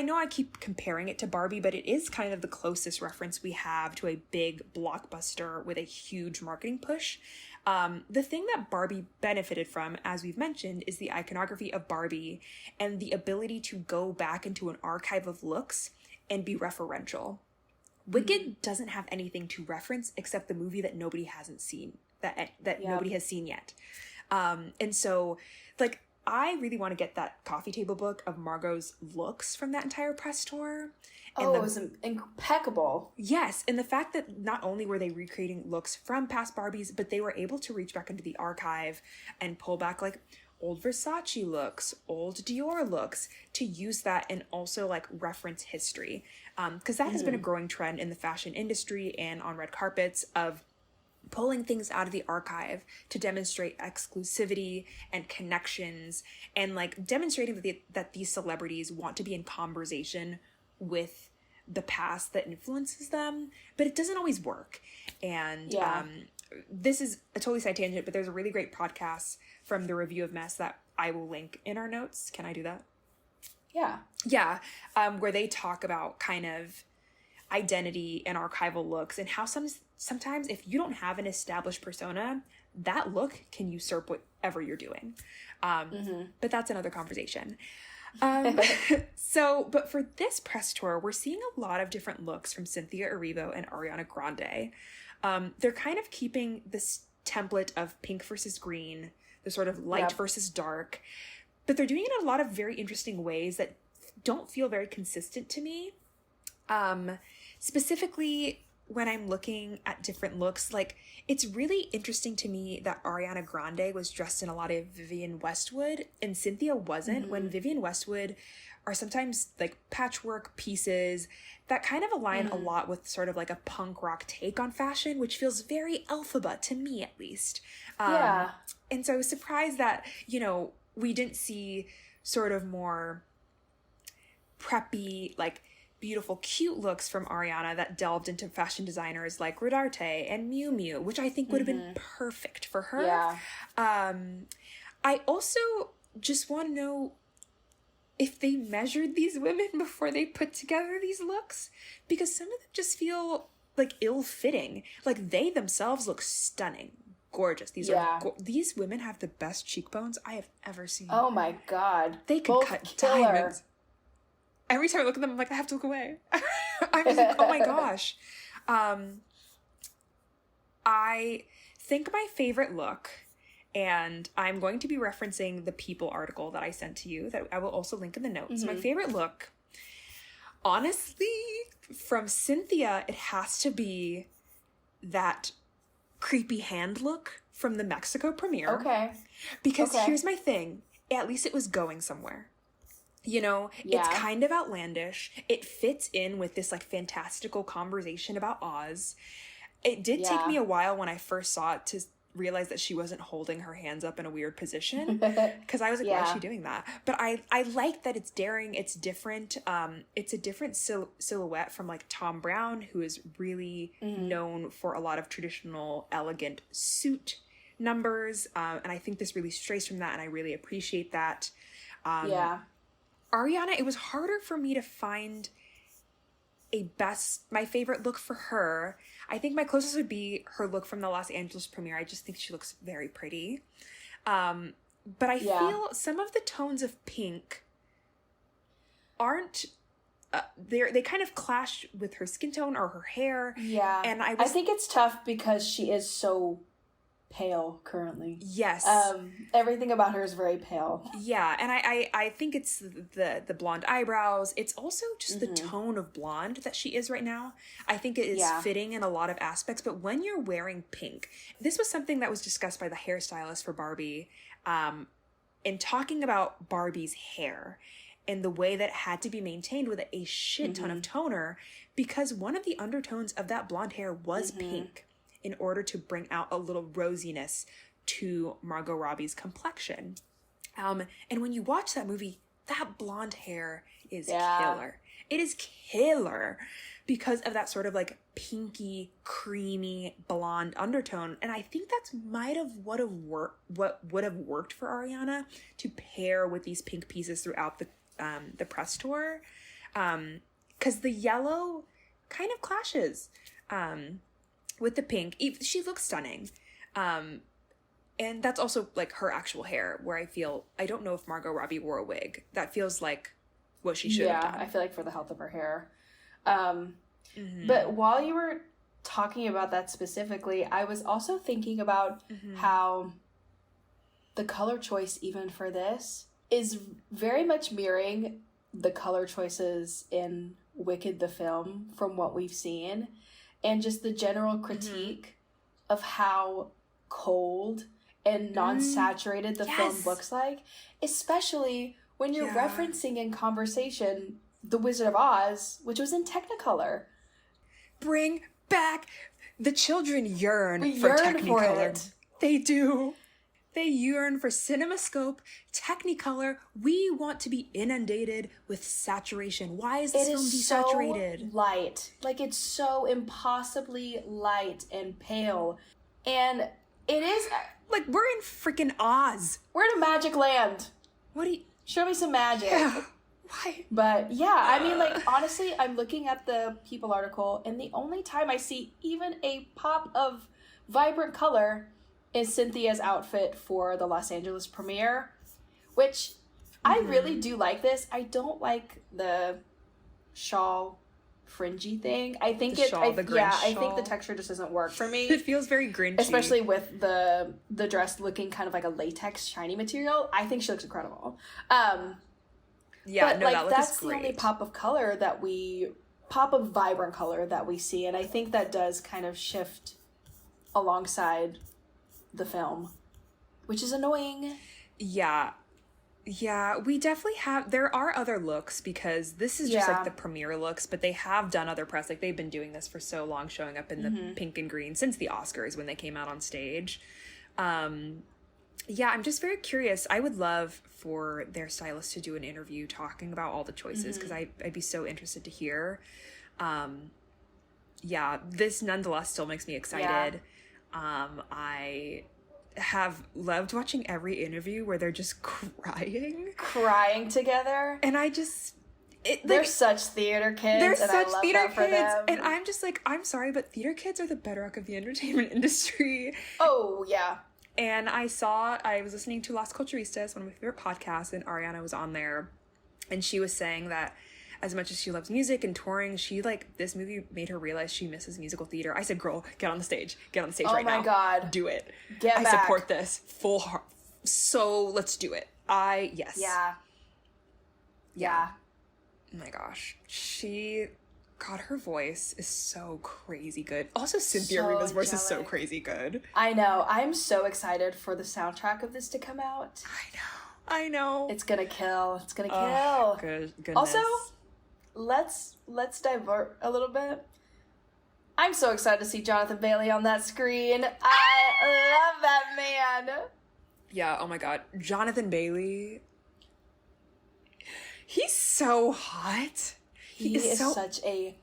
know I keep comparing it to Barbie, but it is kind of the closest reference we have to a big blockbuster with a huge marketing push. The thing that Barbie benefited from, as we've mentioned, is the iconography of Barbie and the ability to go back into an archive of looks and be referential. Wicked doesn't have anything to reference except the movie that nobody hasn't seen, that nobody has seen yet. And so, like, I really want to get that coffee table book of Margot's looks from that entire press tour. And it was impeccable. Yes, and the fact that not only were they recreating looks from past Barbies, but they were able to reach back into the archive and pull back, like, old Versace looks, old Dior looks, to use that and also, like, reference history. Because that has been a growing trend in the fashion industry and on red carpets of pulling things out of the archive to demonstrate exclusivity and connections, and like demonstrating that these celebrities want to be in conversation with the past that influences them, but it doesn't always work. And this is a totally side tangent, but there's a really great podcast from the Review of Mess that I will link in our notes. Can I do that? Yeah. Where they talk about kind of identity and archival looks and how sometimes if you don't have an established persona, that look can usurp whatever you're doing. But that's another conversation. But for this press tour, we're seeing a lot of different looks from Cynthia Erivo and Ariana Grande. They're kind of keeping this template of pink versus green, the sort of light versus dark, but they're doing it in a lot of very interesting ways that don't feel very consistent to me. Specifically, when I'm looking at different looks, like, it's really interesting to me that Ariana Grande was dressed in a lot of Vivienne Westwood and Cynthia wasn't, when Vivienne Westwood are sometimes like patchwork pieces that kind of align a lot with sort of like a punk rock take on fashion, which feels very Elphaba to me, at least. And so I was surprised that, you know, we didn't see sort of more preppy, like, beautiful, cute looks from Ariana that delved into fashion designers like Rodarte and Miu Miu, which I think would have been perfect for her. I also just want to know if they measured these women before they put together these looks, because some of them just feel like ill-fitting. Like, they themselves look stunning, gorgeous. These women have the best cheekbones I have ever seen. Oh my god, they can cut diamonds. Every time I look at them, I'm like, I have to look away. I'm just like, oh my gosh. I think my favorite look, and I'm going to be referencing the People article that I sent to you, that I will also link in the notes. My favorite look, honestly, from Cynthia, it has to be that creepy hand look from the Mexico premiere. Okay. Because here's my thing. At least it was going somewhere. You know, it's kind of outlandish. It fits in with this, like, fantastical conversation about Oz. It did take me a while when I first saw it to realize that she wasn't holding her hands up in a weird position. Because I was like, why is she doing that? But I like that it's daring. It's different. It's a different silhouette from, like, Tom Brown, who is really known for a lot of traditional, elegant suit numbers. And I think this really strays from that, and I really appreciate that. Ariana, it was harder for me to find my favorite look for her. I think my closest would be her look from the Los Angeles premiere. I just think she looks very pretty. But I feel some of the tones of pink aren't, they kind of clash with her skin tone or her hair. Yeah. And I think it's tough because she is so pale currently. Yes. Everything about her is very pale. Yeah, and I think it's the blonde eyebrows. It's also just the tone of blonde that she is right now. I think it is fitting in a lot of aspects, but when you're wearing pink, this was something that was discussed by the hairstylist for Barbie, in talking about Barbie's hair and the way that it had to be maintained with a shit ton of toner, because one of the undertones of that blonde hair was pink, in order to bring out a little rosiness to Margot Robbie's complexion. And when you watch that movie, that blonde hair is killer. It is killer because of that sort of like pinky, creamy blonde undertone. And I think that's what would have worked for Ariana to pair with these pink pieces throughout the press tour. Because the yellow kind of clashes with the pink. She looks stunning. And that's also like her actual hair, where I don't know if Margot Robbie wore a wig. That feels like what she should have done. Yeah, I feel like for the health of her hair. But while you were talking about that specifically, I was also thinking about how the color choice, even for this, is very much mirroring the color choices in Wicked the film from what we've seen, and just the general critique of how cold and non-saturated the film looks like, especially when you're referencing in conversation The Wizard of Oz, which was in Technicolor. Bring back the children yearn for Technicolor. They do. They yearn for CinemaScope, Technicolor. We want to be inundated with saturation. Why is this film desaturated? So light. Like, it's so impossibly light and pale. And it is... Like, we're in freaking Oz. We're in a magic land. What do you... Show me some magic. Yeah. Why? But, yeah, I mean, like, honestly, I'm looking at the People article, and the only time I see even a pop of vibrant color is Cynthia's outfit for the Los Angeles premiere, which I really do like this. I don't like the shawl fringy thing. I think I think the texture just doesn't work for me. It feels very Grinchy. Especially with the dress looking kind of like a latex shiny material. I think she looks incredible. But that's the only pop of vibrant color that we see, and I think that does kind of shift alongside the film, which is annoying. Yeah, we definitely have. There are other looks, because this is just like the premiere looks, but they have done other press. Like, they've been doing this for so long, showing up in the pink and green since the Oscars when they came out on stage. I'm just very curious. I would love for their stylist to do an interview talking about all the choices, because I'd be so interested to hear. This nonetheless still makes me excited. I have loved watching every interview where they're just crying together, and they're such theater kids. And I'm just like, I'm sorry, but theater kids are the bedrock of the entertainment industry. Oh yeah. And I was listening to Las Culturistas, one of my favorite podcasts, and Ariana was on there, and she was saying that as much as she loves music and touring, this movie made her realize she misses musical theater. I said, girl, get on the stage right now. Oh my God. Do it. I support this full heart. So let's do it. Yes. Yeah. Oh my gosh. Her voice is so crazy good. Also, Cynthia Erivo's voice is so crazy good. I know. I'm so excited for the soundtrack of this to come out. I know. It's gonna kill. Goodness. Also, let's divert a little bit. I'm so excited to see Jonathan Bailey on that screen. I love that man. Yeah, oh my God. Jonathan Bailey. He's so hot. He is such a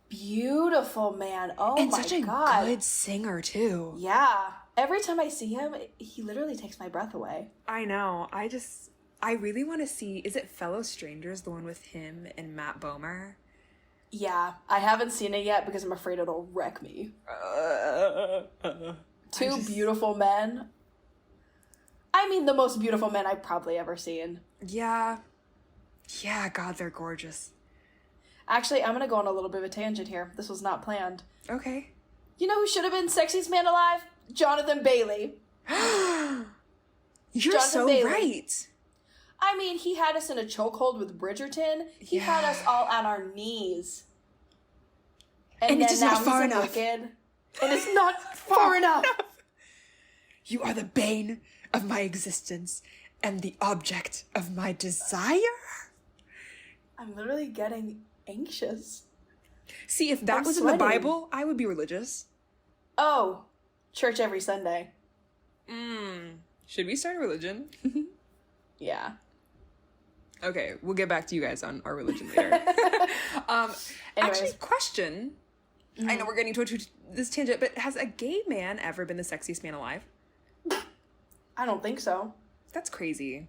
beautiful man. Oh my God. And such a good singer, too. Yeah. Every time I see him, he literally takes my breath away. I know. I really want to see, is it Fellow Strangers, the one with him and Matt Bomer? Yeah. I haven't seen it yet because I'm afraid it'll wreck me. Two beautiful men. I mean, the most beautiful men I've probably ever seen. Yeah. Yeah, God, they're gorgeous. Actually, I'm going to go on a little bit of a tangent here. This was not planned. Okay. You know who should have been Sexiest Man Alive? Jonathan Bailey. You're Jonathan so Bailey. right. I mean, he had us in a chokehold with Bridgerton. He had us all on our knees. And it's just not far he's in enough. Wicked, and it's not far enough. You are the bane of my existence and the object of my desire. I'm literally getting anxious. See, if that I'm was in the sweating. Bible, I would be religious. Oh, church every Sunday. Should we start a religion? Yeah. Okay, we'll get back to you guys on our religion later. Actually, question. I know we're getting to this tangent, but has a gay man ever been the sexiest man alive? I don't think so. That's crazy.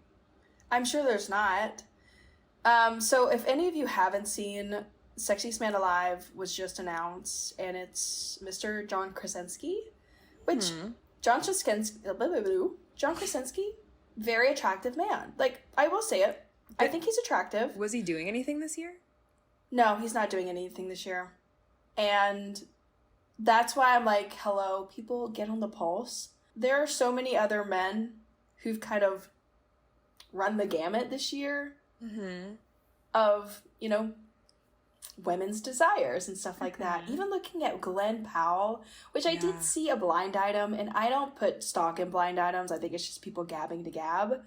I'm sure there's not. So if any of you haven't seen Sexiest Man Alive was just announced, and it's Mr. John Krasinski, which John Krasinski, very attractive man. Like, I will say it. I think he's attractive. Was he doing anything this year? No, he's not doing anything this year. And that's why I'm like, hello, people, get on the pulse. There are so many other men who've kind of run the gamut this year of, you know, women's desires and stuff like that. Even looking at Glenn Powell, which I did see a blind item, and I don't put stock in blind items. I think it's just people gabbing to gab.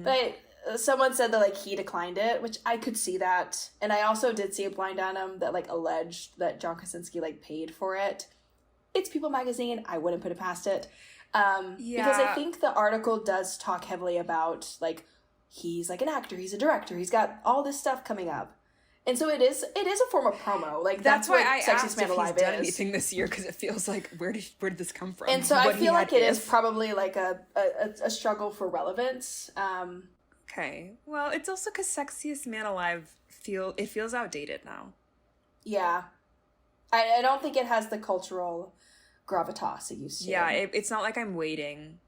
But someone said that, like, he declined it, which I could see that. And I also did see a blind item that, like, alleged that John Krasinski, like, paid for it. It's People Magazine. I wouldn't put it past it. Because I think the article does talk heavily about, like, he's, like, an actor, he's a director, he's got all this stuff coming up. And so it is a form of promo. Like, that's why I asked if he's done anything this year, because it feels like, where did this come from? And so I feel like it is probably, like, a struggle for relevance. Okay. Well, it's also because Sexiest Man Alive feels outdated now. Yeah. I don't think it has the cultural gravitas it used to. Yeah, it's not like I'm waiting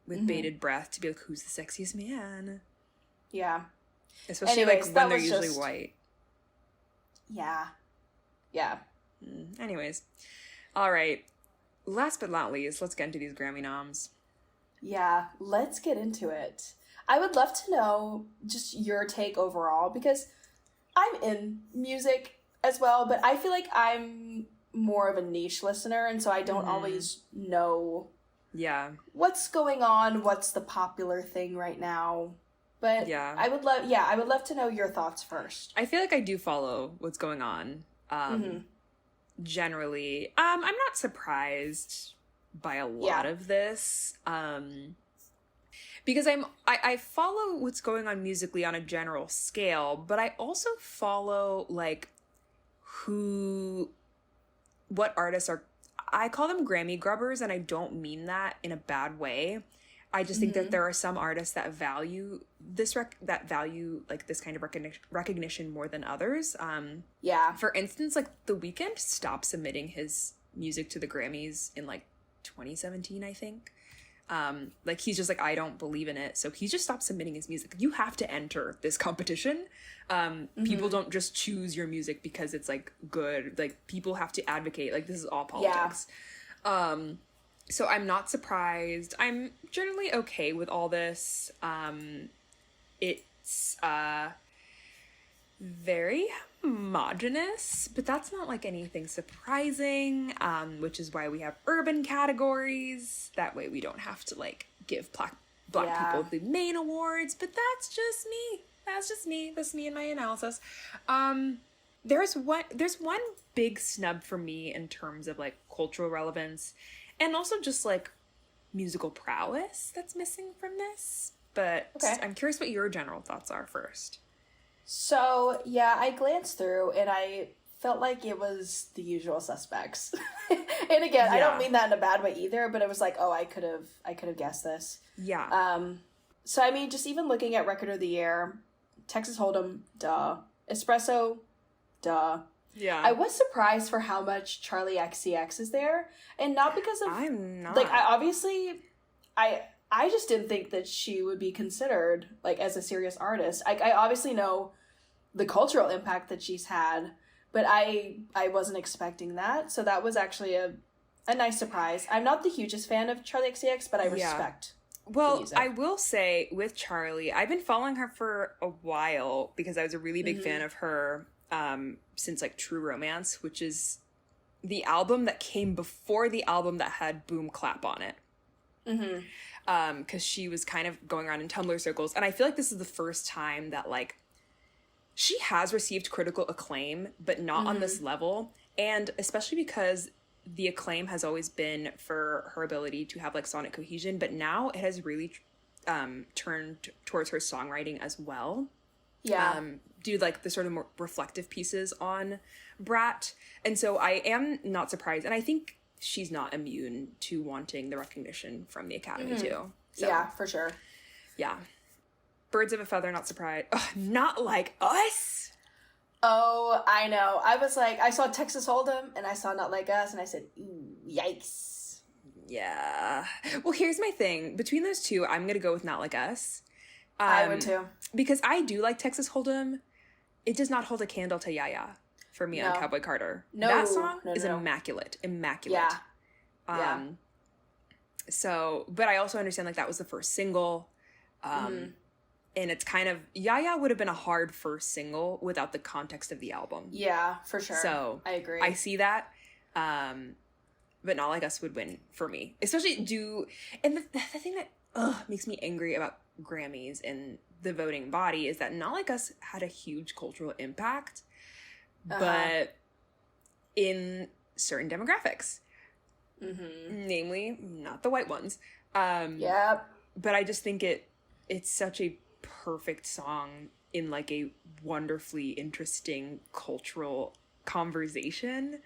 with bated breath to be like, who's the sexiest man? Yeah. Especially, anyways, like, when they're usually white. Yeah. Yeah. Anyways. All right. Last but not least, let's get into these Grammy noms. Yeah, let's get into it. I would love to know just your take overall, because I'm in music as well, but I feel like I'm more of a niche listener, and so I don't always know what's going on, what's the popular thing right now. But I would love to know your thoughts first. I feel like I do follow what's going on. Generally. I'm not surprised by a lot of this. Because I follow what's going on musically on a general scale, but I also follow, like, what artists are, I call them Grammy grubbers, and I don't mean that in a bad way. I just think that there are some artists that value this, like, this kind of recognition more than others. For instance, like, The Weeknd stopped submitting his music to the Grammys in, like, 2017, I think. Like, he's just like, I don't believe in it, so he just stopped submitting his music. You have to enter this competition. People don't just choose your music because it's, like, good. Like, people have to advocate. Like, this is all politics. So I'm not surprised. I'm generally okay with all this. It's very homogenous, but that's not, like, anything surprising, which is why we have urban categories. That way we don't have to, like, give black people the main awards, but that's just me. That's me and my analysis. There's one big snub for me in terms of, like, cultural relevance, and also just, like, musical prowess that's missing from this. But I'm curious what your general thoughts are first. So, yeah, I glanced through, and I felt like it was the usual suspects. And again, I don't mean that in a bad way either, but it was like, oh, I could have guessed this. Yeah. So, I mean, just even looking at Record of the Year, Texas Hold'em, duh. Espresso, duh. Yeah. I was surprised for how much Charlie XCX is there, and not because of... I'm not. Like, I just didn't think that she would be considered, like, as a serious artist. I obviously know the cultural impact that she's had, but I wasn't expecting that. So that was actually a a nice surprise. I'm not the hugest fan of Charlie XCX, but I respect the music. I will say with Charlie, I've been following her for a while because I was a really big fan of her since like True Romance, which is the album that came before the album that had Boom Clap on it. Because she was kind of going around in Tumblr circles, and I feel like this is the first time that like she has received critical acclaim, but not on this level, and especially because the acclaim has always been for her ability to have like sonic cohesion, but now it has really turned towards her songwriting as well. Due to like the sort of more reflective pieces on Brat, and so I am not surprised, and I think she's not immune to wanting the recognition from the Academy too. So, yeah, for sure. Yeah. Birds of a Feather, not surprised. Ugh, Not Like Us. Oh, I know. I was like, I saw Texas Hold'em and I saw Not Like Us and I said, ooh, yikes. Yeah. Well, here's my thing. Between those two, I'm going to go with Not Like Us. I would too. Because I do like Texas Hold'em. It does not hold a candle to Yaya for me on Cowboy Carter. No. That song is immaculate. Immaculate. Yeah. So, but I also understand like that was the first single. And it's kind of, Yaya would have been a hard first single without the context of the album. Yeah, for sure. So I agree. I see that. But Not Like Us would win for me. Especially and the thing that makes me angry about Grammys and the voting body is that Not Like Us had a huge cultural impact, but in certain demographics. Namely, not the white ones. Yep. But I just think it's such a perfect song in like a wonderfully interesting cultural conversation.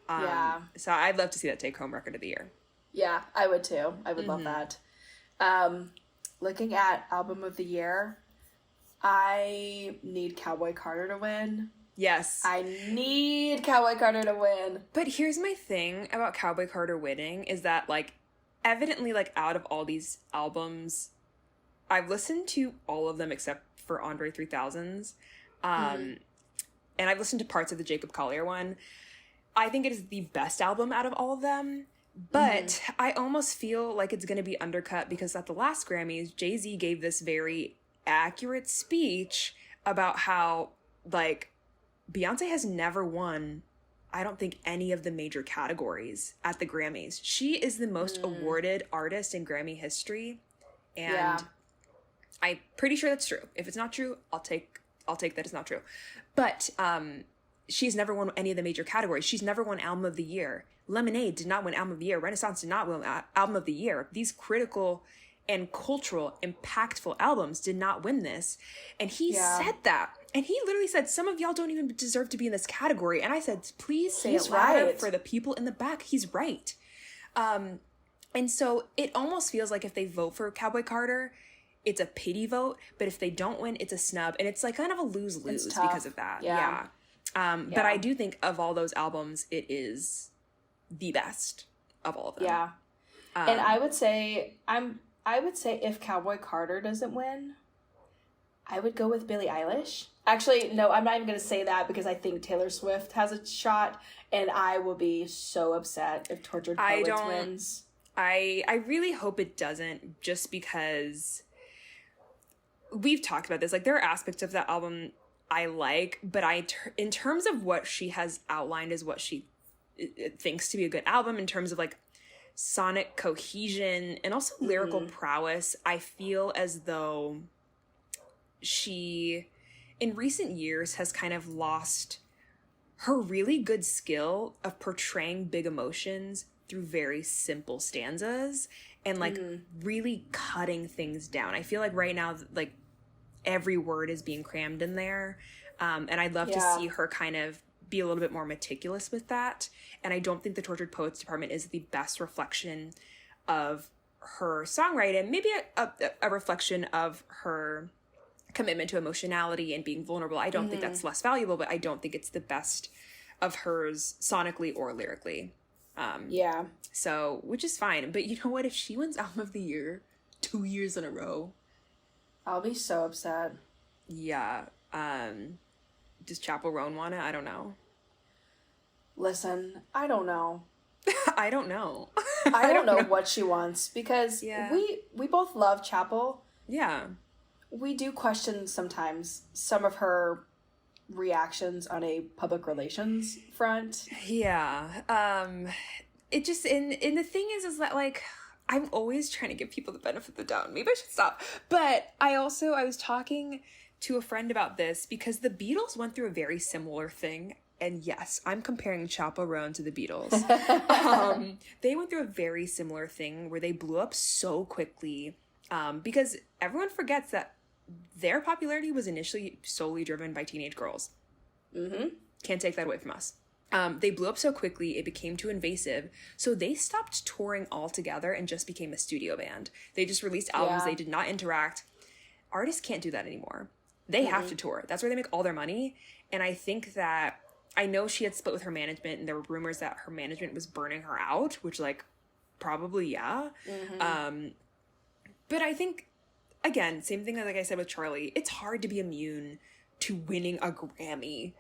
So I'd love to see that take home record of the year. Yeah, I would too. I would love that. Looking at album of the year, I need Cowboy Carter to win. Yes. I need Cowboy Carter to win. But here's my thing about Cowboy Carter winning is that, like, evidently, like, out of all these albums, I've listened to all of them except for Andre 3000's. And I've listened to parts of the Jacob Collier one. I think it is the best album out of all of them. But I almost feel like it's going to be undercut because at the last Grammys, Jay-Z gave this very accurate speech about how, like, Beyonce has never won, I don't think, any of the major categories at the Grammys. She is the most awarded artist in Grammy history. And I'm pretty sure that's true. If it's not true, I'll take that it's not true. But she's never won any of the major categories. She's never won Album of the Year. Lemonade did not win Album of the Year. Renaissance did not win Album of the Year. These critical and cultural, impactful albums did not win this. And he said that. And he literally said, some of y'all don't even deserve to be in this category. And I said, please say it louder for the people in the back. He's right. And so it almost feels like if they vote for Cowboy Carter, it's a pity vote. But if they don't win, it's a snub. And it's like kind of a lose-lose because of that. Yeah. But I do think of all those albums, it is the best of all of them. Yeah. And I would say if Cowboy Carter doesn't win, I would go with Billie Eilish. Actually, no, I'm not even going to say that because I think Taylor Swift has a shot, and I will be so upset if Tortured Poets wins. I really hope it doesn't, just because we've talked about this. Like, there are aspects of that album I like, but in terms of what she has outlined as what she thinks to be a good album, in terms of, like, sonic cohesion and also lyrical prowess, I feel as though she, in recent years, has kind of lost her really good skill of portraying big emotions through very simple stanzas and, like, really cutting things down. I feel like right now, like, every word is being crammed in there. And I'd love to see her kind of be a little bit more meticulous with that. And I don't think the Tortured Poets department is the best reflection of her songwriting. Maybe a reflection of her commitment to emotionality and being vulnerable. I don't think that's less valuable, but I don't think it's the best of hers sonically or lyrically. So, which is fine. But you know what? If she wins Album of the Year 2 years in a row, I'll be so upset. Yeah. Does Chappell Roan want it? I don't know. Listen, I don't know. I don't know. I don't know what she wants, because Yeah. we both love Chapel. Yeah. We do question sometimes some of her reactions on a public relations front. Yeah. It just, and the thing is that, like, I'm always trying to give people the benefit of the doubt. Maybe I should stop. But I was talking to a friend about this because the Beatles went through a very similar thing. And yes, I'm comparing Chappell Roan to the Beatles. They went through a very similar thing where they blew up so quickly, because everyone forgets that their popularity was initially solely driven by teenage girls. Mm-hmm. Can't take that away from us. They blew up so quickly, it became too invasive, so they stopped touring altogether and just became a studio band. They just released albums, They did not interact. Artists can't do that anymore. They have to tour. That's where they make all their money. And I think that, I know she had split with her management, and there were rumors that her management was burning her out, which, like, probably, yeah. Mm-hmm. But I think, again, same thing like I said with Charlie, it's hard to be immune to winning a Grammy.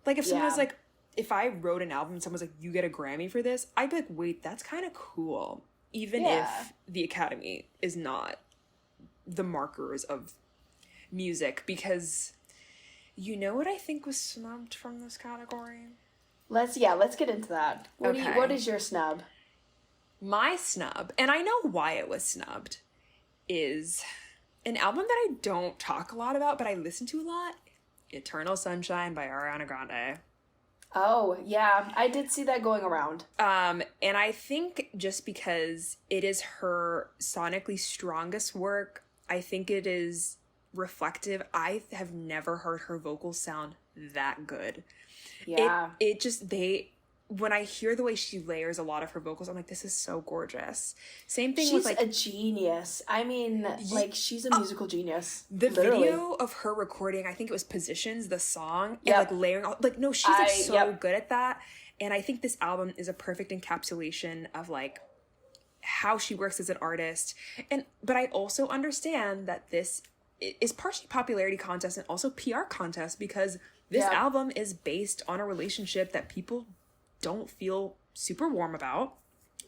Like, if someone was like, if I wrote an album and someone was like, you get a Grammy for this, I'd be like, wait, that's kind of cool. Even if the Academy is not the markers of music, because you know what I think was snubbed from this category? Let's get into that. What is your snub? My snub, and I know why it was snubbed, is an album that I don't talk a lot about, but I listen to a lot. Eternal Sunshine by Ariana Grande. Oh, yeah. I did see that going around. And I think just because it is her sonically strongest work, I think it is reflective. I have never heard her vocals sound that good. Yeah. It just, when I hear the way she layers a lot of her vocals, I'm like, this is so gorgeous. Same thing with, like, she's a genius. I mean, like, she's a musical genius. The literally. video of her recording, I think it was Positions, the song, and, like, layering all, like, no, she's, like, so good at that. And I think this album is a perfect encapsulation of, like, how she works as an artist. But I also understand that this is partially popularity contest and also PR contest, because this album is based on a relationship that people don't feel super warm about.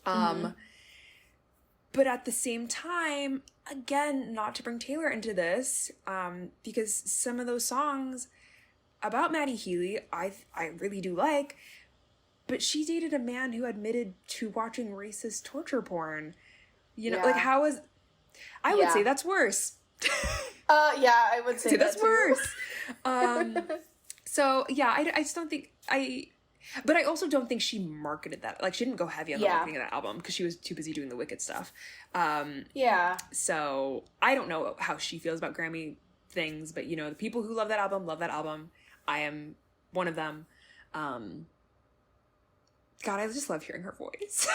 But at the same time, again, not to bring Taylor into this, because some of those songs about Maddie Healy, I really do like, but she dated a man who admitted to watching racist torture porn. You know, like, how is... I would say that's worse. Yeah, I would say that's worse. So, yeah, I just don't think... But I also don't think she marketed that. Like, she didn't go heavy on the marketing of that album because she was too busy doing the Wicked stuff. So I don't know how she feels about Grammy things, but, you know, the people who love that album. I am one of them. God, I just love hearing her voice.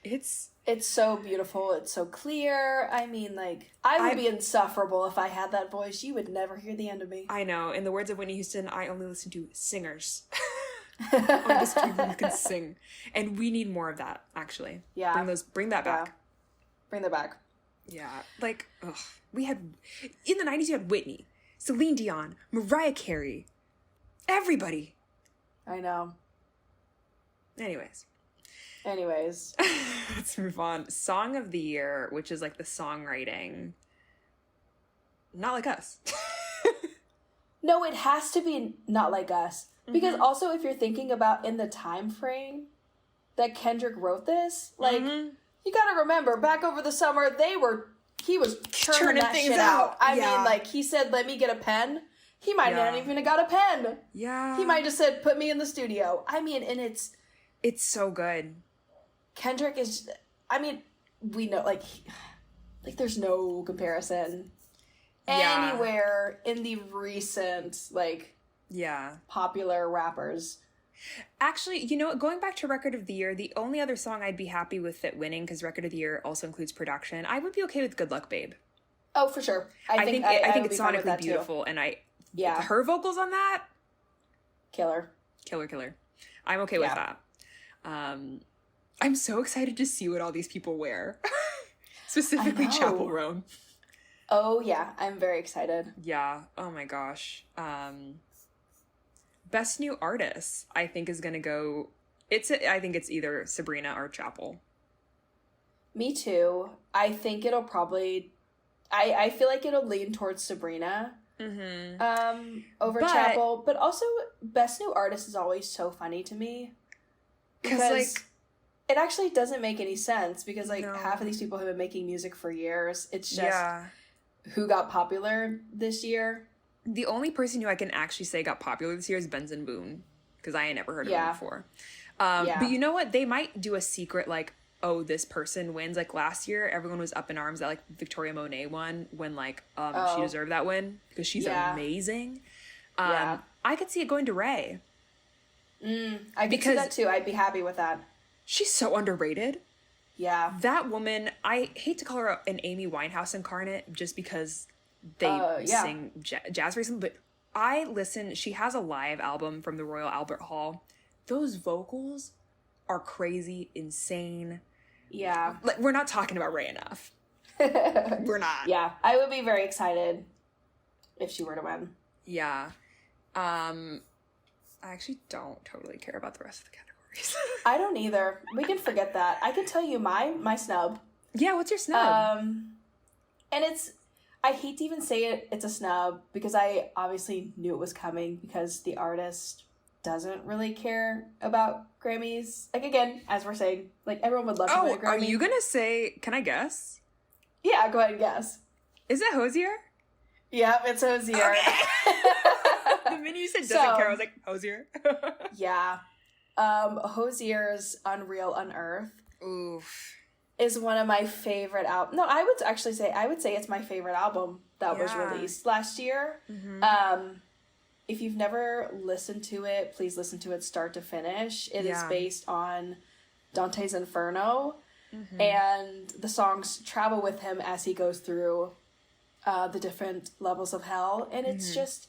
It's so beautiful. It's so clear. I mean, like, I would be insufferable if I had that voice. You would never hear the end of me. I know. In the words of Whitney Houston, I only listen to singers. I'm just people who can sing, and we need more of that. Actually, bring that back. Bring that back. Yeah, like, we had in the 90s. You had Whitney, Celine Dion, Mariah Carey, everybody. I know. Anyways, let's move on. Song of the Year, which is like the songwriting. Not Like Us. No, it has to be Not Like Us. Because also, if you're thinking about in the time frame that Kendrick wrote this, like, you gotta remember, back over the summer, he was churning that shit out. I mean, like, he said, let me get a pen. He might not even have got a pen. Yeah. He might have said, put me in the studio. I mean, and it's so good. Kendrick is, I mean, we know, like there's no comparison anywhere in the recent, like, popular rappers. Actually, you know what? Going back to Record of the Year, the only other song I'd be happy with it winning, because Record of the Year also includes production, I would be okay with Good Luck Babe. Oh, for sure. I think it's sonically beautiful, and her vocals on that, killer. I'm okay with that. I'm so excited to see what all these people wear, specifically Chappell Roan. Oh yeah, I'm very excited. Yeah. Oh my gosh. Best New Artist, I think, is gonna go. I think it's either Sabrina or Chapel. Me too. I think it'll probably... I feel like it'll lean towards Sabrina over Chapel. But also, Best New Artist is always so funny to me. Because, like... It actually doesn't make any sense. Because, like, half of these people have been making music for years. It's just who got popular this year. The only person who I can actually say got popular this year is Benson Boone. Because I ain't never heard of him before. But you know what? They might do a secret, like, oh, this person wins. Like, last year, everyone was up in arms that, like, Victoria Monet won when, like, she deserved that win. Because she's amazing. I could see it going to Ray. I could see that, too. I'd be happy with that. She's so underrated. Yeah. That woman, I hate to call her an Amy Winehouse incarnate just because they sing jazz recently, but she has a live album from the Royal Albert Hall. Those vocals are crazy, insane. Yeah. Like, we're not talking about Ray enough. We're not. Yeah. I would be very excited if she were to win. Yeah. I actually don't totally care about the rest of the categories. I don't either. We can forget that. I can tell you my snub. Yeah, what's your snub? And I hate to even say it's a snub because I obviously knew it was coming because the artist doesn't really care about Grammys. Like, again, as we're saying, like, everyone would love to win a Grammy. Are you gonna say, can I guess? Yeah, go ahead and guess. Is it Hozier? Yep, it's Hozier. Okay. The minute you said doesn't care, I was like, Hozier? Yeah. Hozier's Unreal Unearthed is one of my favorite albums. No, I would say it's my favorite album that was released last year. If you've never listened to it, please listen to it start to finish. It is based on Dante's Inferno, and the songs travel with him as he goes through the different levels of hell, and it's just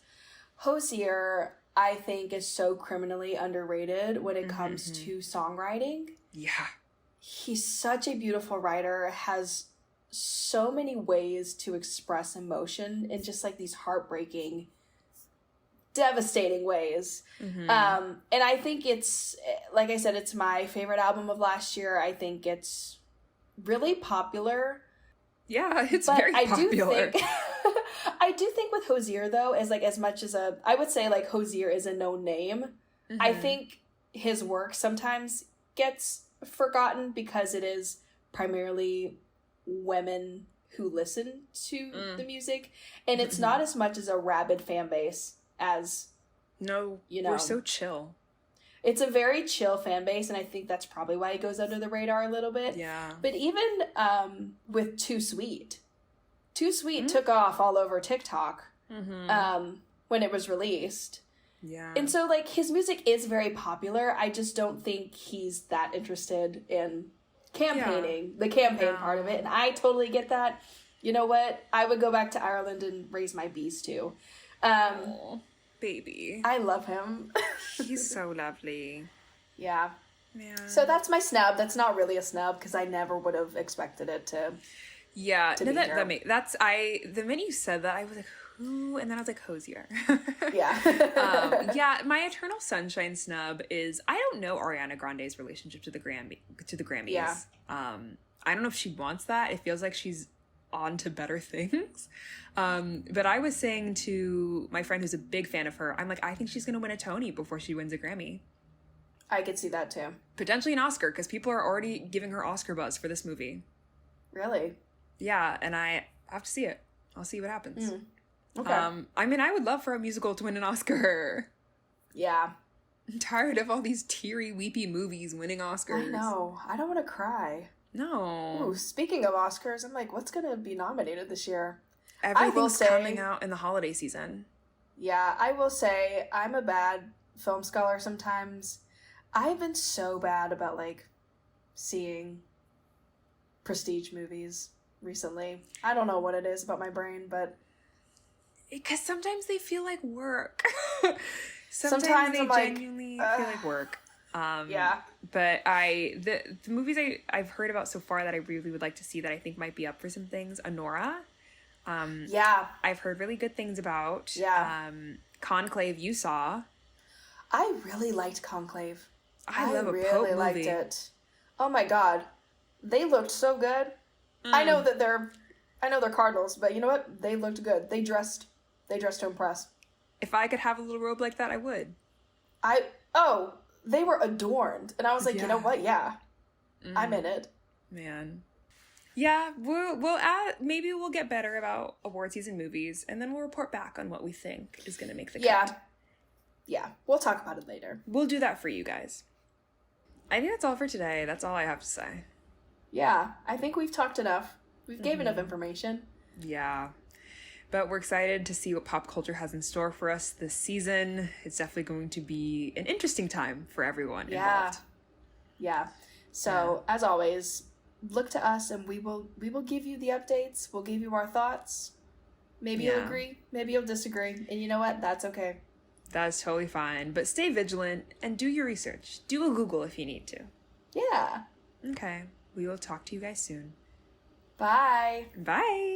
Hozier, I think, is so criminally underrated when it comes to songwriting. Yeah. He's such a beautiful writer, has so many ways to express emotion in just, like, these heartbreaking, devastating ways. And I think it's, like I said, it's my favorite album of last year. I think it's really popular. Yeah, it's very popular. I do think with Hozier, though, as much as I would say, like, Hozier is a known name. I think his work sometimes gets forgotten because it is primarily women who listen to the music, and it's not as much as a rabid fan base as we're so chill. It's a very chill fan base, and I think that's probably why it goes under the radar a little bit. Yeah. But even with Too Sweet took off all over TikTok when it was released. Yeah. And so, like, his music is very popular. I just don't think he's that interested in campaigning, the campaign part of it. And I totally get that. You know what? I would go back to Ireland and raise my bees, too. Baby. I love him. He's so lovely. Yeah. So that's my snub. That's not really a snub because I never would have expected it to. Yeah. The minute you said that, I was like, who? And then I was like, Hozier. Yeah. My Eternal Sunshine snub is, I don't know Ariana Grande's relationship to the Grammys. Yeah. I don't know if she wants that. It feels like she's on to better things. But I was saying to my friend who's a big fan of her, I'm like, I think she's gonna win a Tony before she wins a Grammy. I could see that too. Potentially an Oscar, because people are already giving her Oscar buzz for this movie. Really? Yeah, and I have to see it. I'll see what happens. Okay. I mean, I would love for a musical to win an Oscar. Yeah. I'm tired of all these teary, weepy movies winning Oscars. I know. I don't want to cry. No. Ooh, speaking of Oscars, I'm like, what's going to be nominated this year? Everything's coming out in the holiday season. Yeah, I will say I'm a bad film scholar sometimes. I've been so bad about, like, seeing prestige movies recently. I don't know what it is about my brain, but... Because sometimes they feel like work. sometimes they genuinely feel like work. Yeah. But the movies I've heard about so far that I really would like to see that I think might be up for some things, Anora. Yeah. I've heard really good things about. Yeah. Conclave, you saw. I really liked Conclave. I love a really Pope movie. liked it. Oh my God. They looked so good. I know that they're Cardinals, but you know what? They looked good. They dressed to impress. If I could have a little robe like that, I would. They were adorned. And I was like, you know what? Yeah. I'm in it. Man. Yeah, maybe we'll get better about award season movies, and then we'll report back on what we think is going to make the cut. Yeah. We'll talk about it later. We'll do that for you guys. I think that's all for today. That's all I have to say. Yeah, I think we've talked enough. We've gave enough information. Yeah. But we're excited to see what pop culture has in store for us this season. It's definitely going to be an interesting time for everyone involved. Yeah. So, as always, look to us and we will give you the updates. We'll give you our thoughts. Maybe you'll agree, maybe you'll disagree. And you know what? That's okay. That's totally fine. But stay vigilant and do your research. Do a Google if you need to. Yeah. Okay. We will talk to you guys soon. Bye. Bye.